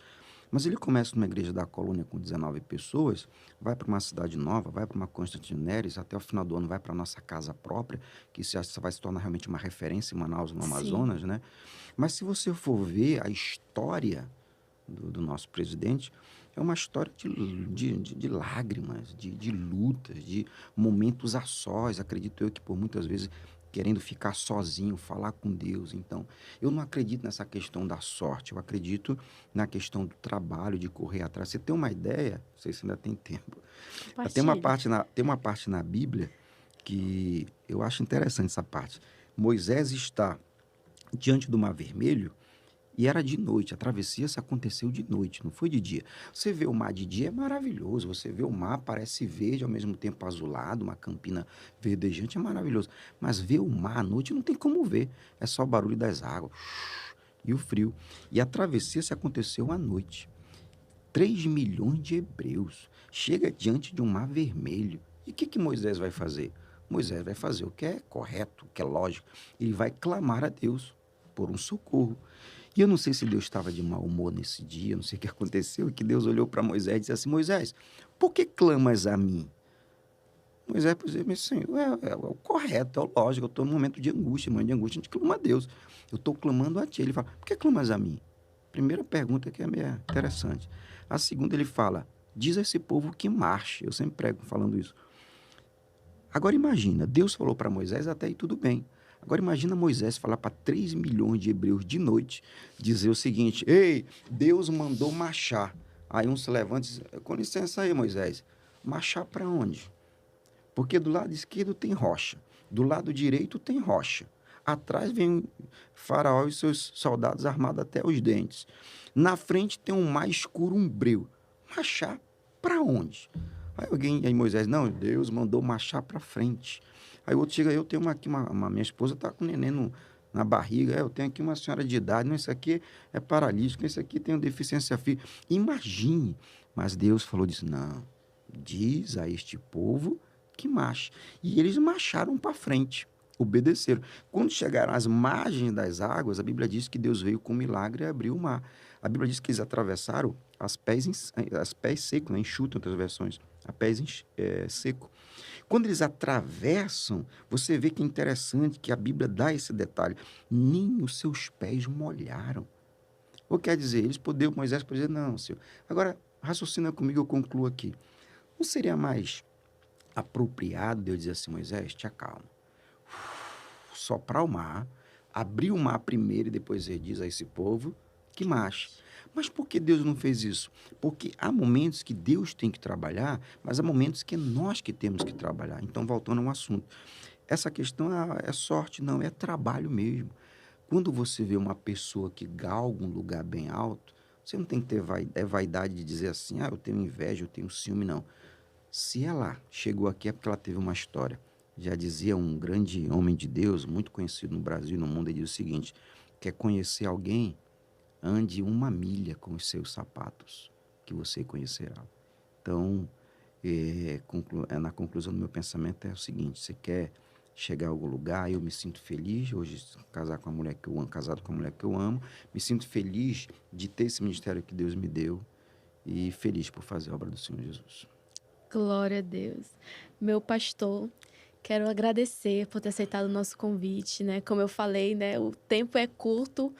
Mas ele começa numa igreja da colônia com 19 pessoas, vai para uma cidade nova, vai para uma Constantino Neres, até o final do ano vai para a nossa casa própria, que isso vai se tornar realmente uma referência em Manaus, no Sim. Amazonas, né? Mas se você for ver a história do nosso presidente, é uma história de lágrimas, de lutas, de momentos a sós, acredito eu que por muitas vezes querendo ficar sozinho, falar com Deus. Então, eu não acredito nessa questão da sorte, eu acredito na questão do trabalho, de correr atrás. Você tem uma ideia? Não sei se ainda tem tempo. Compartilhe. Tem uma parte na Bíblia que eu acho interessante essa parte. Moisés está diante do Mar Vermelho e era de noite, a travessia se aconteceu de noite, não foi de dia. Você vê o mar de dia é maravilhoso, você vê o mar parece verde, ao mesmo tempo azulado, uma campina verdejante, é maravilhoso. Mas ver o mar à noite não tem como ver, é só o barulho das águas e o frio. E a travessia se aconteceu à noite. 3 milhões de hebreus chega diante de um mar vermelho. E o que Moisés vai fazer? Moisés vai fazer o que é correto, o que é lógico. Ele vai clamar a Deus por um socorro. E eu não sei se Deus estava de mau humor nesse dia, não sei o que aconteceu, e que Deus olhou para Moisés e disse assim, Moisés, por que clamas a mim? Moisés, por exemplo, disse, Senhor, é o correto, é o lógico, eu estou num momento de angústia, mãe de angústia, a gente clama a Deus. Eu estou clamando a ti. Ele fala, por que clamas a mim? Primeira pergunta que é meio interessante. A segunda ele fala, diz a esse povo que marche. Eu sempre prego falando isso. Agora imagina, Deus falou para Moisés, até aí tudo bem. Agora imagina Moisés falar para 3 milhões de hebreus de noite, dizer o seguinte: ei, Deus mandou marchar. Aí um se levanta e diz: com licença aí, Moisés, marchar para onde? Porque do lado esquerdo tem rocha, do lado direito tem rocha. Atrás vem o faraó e seus soldados armados até os dentes. Na frente tem um mar escuro, um breu. Marchar para onde? Aí Moisés: não, Deus mandou marchar para frente. Aí o outro chega: eu tenho aqui minha esposa está com o neném na barriga, eu tenho aqui uma senhora de idade, não, isso aqui é paralítico, isso aqui tem deficiência física. Imagine, mas Deus falou disso: não, diz a este povo que marche. E eles marcharam para frente, obedeceram. Quando chegaram às margens das águas, a Bíblia diz que Deus veio com milagre e abriu o mar. A Bíblia diz que eles atravessaram as pés secos, né? Enxuto, em outras versões, a pés seco. Quando eles atravessam, você vê que é interessante que a Bíblia dá esse detalhe: nem os seus pés molharam. Ou quer dizer, Moisés poderia dizer: não, Senhor. Agora, raciocina comigo, eu concluo aqui. Não seria mais apropriado Deus dizer assim: Moisés, te acalma, soprar o mar, abrir o mar primeiro e depois ele diz a esse povo que marche? Mas por que Deus não fez isso? Porque há momentos que Deus tem que trabalhar, mas há momentos que é nós que temos que trabalhar. Então, voltando ao assunto, essa questão é sorte, não, é trabalho mesmo. Quando você vê uma pessoa que galga um lugar bem alto, você não tem que ter vaidade de dizer assim: eu tenho inveja, eu tenho ciúme, não. Se ela chegou aqui é porque ela teve uma história. Já dizia um grande homem de Deus, muito conhecido no Brasil e no mundo, ele diz o seguinte: quer conhecer alguém? Ande 1 milha com os seus sapatos, que você conhecerá. Então, na conclusão do meu pensamento é o seguinte: você quer chegar a algum lugar? Eu me sinto feliz hoje casado com a mulher que eu amo, me sinto feliz de ter esse ministério que Deus me deu e feliz por fazer a obra do Senhor Jesus. Glória a Deus. Meu pastor, quero agradecer por ter aceitado o nosso convite, né? Como eu falei, né, o tempo é curto.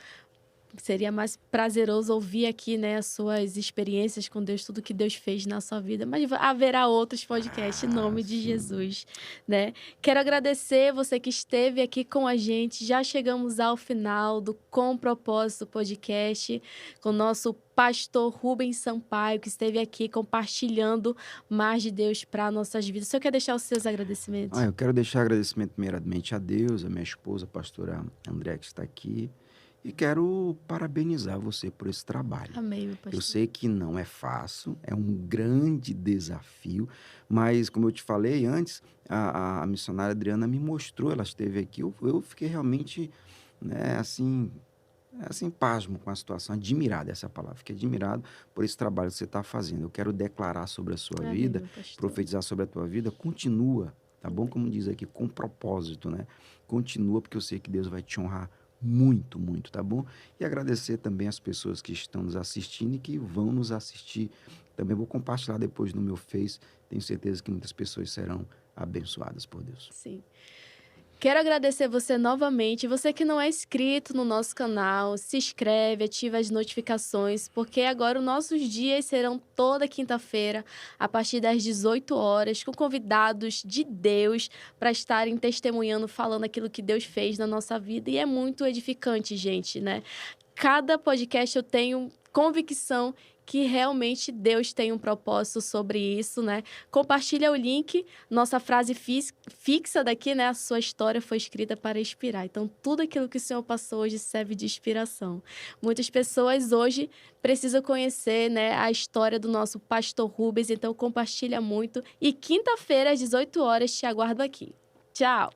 Seria mais prazeroso ouvir aqui, né, as suas experiências com Deus, tudo que Deus fez na sua vida. Mas haverá outros podcasts, em nome de Jesus, né? Quero agradecer você que esteve aqui com a gente. Já chegamos ao final do Com Propósito Podcast, com o nosso pastor Rubens Sampaio, que esteve aqui compartilhando mais de Deus para nossas vidas. Você quer deixar os seus agradecimentos? Eu quero deixar agradecimento primeiramente a Deus, a minha esposa, a pastora André, que está aqui. E quero parabenizar você por esse trabalho. Amém, meu pastor. Eu sei que não é fácil, é um grande desafio, mas, como eu te falei antes, a missionária Adriana me mostrou, ela esteve aqui, eu fiquei realmente, né, assim, pasmo com a situação, admirado, essa é a palavra, fiquei admirado por esse trabalho que você está fazendo. Eu quero declarar sobre a sua vida, profetizar sobre a tua vida, continua, tá bom? Como diz aqui, com propósito, né? Continua, porque eu sei que Deus vai te honrar muito, muito, tá bom? E agradecer também as pessoas que estão nos assistindo e que vão nos assistir. Também vou compartilhar depois no meu Face. Tenho certeza que muitas pessoas serão abençoadas por Deus. Sim. Quero agradecer você novamente. Você que não é inscrito no nosso canal, se inscreve, ativa as notificações, porque agora os nossos dias serão toda quinta-feira, a partir das 18 horas, com convidados de Deus para estarem testemunhando, falando aquilo que Deus fez na nossa vida. E é muito edificante, gente, né? Cada podcast eu tenho convicção que realmente Deus tem um propósito sobre isso, né? Compartilha o link, nossa frase fixa daqui, né? A sua história foi escrita para inspirar. Então, tudo aquilo que o Senhor passou hoje serve de inspiração. Muitas pessoas hoje precisam conhecer, né, a história do nosso pastor Rubens, então compartilha muito. E quinta-feira, às 18 horas, te aguardo aqui. Tchau!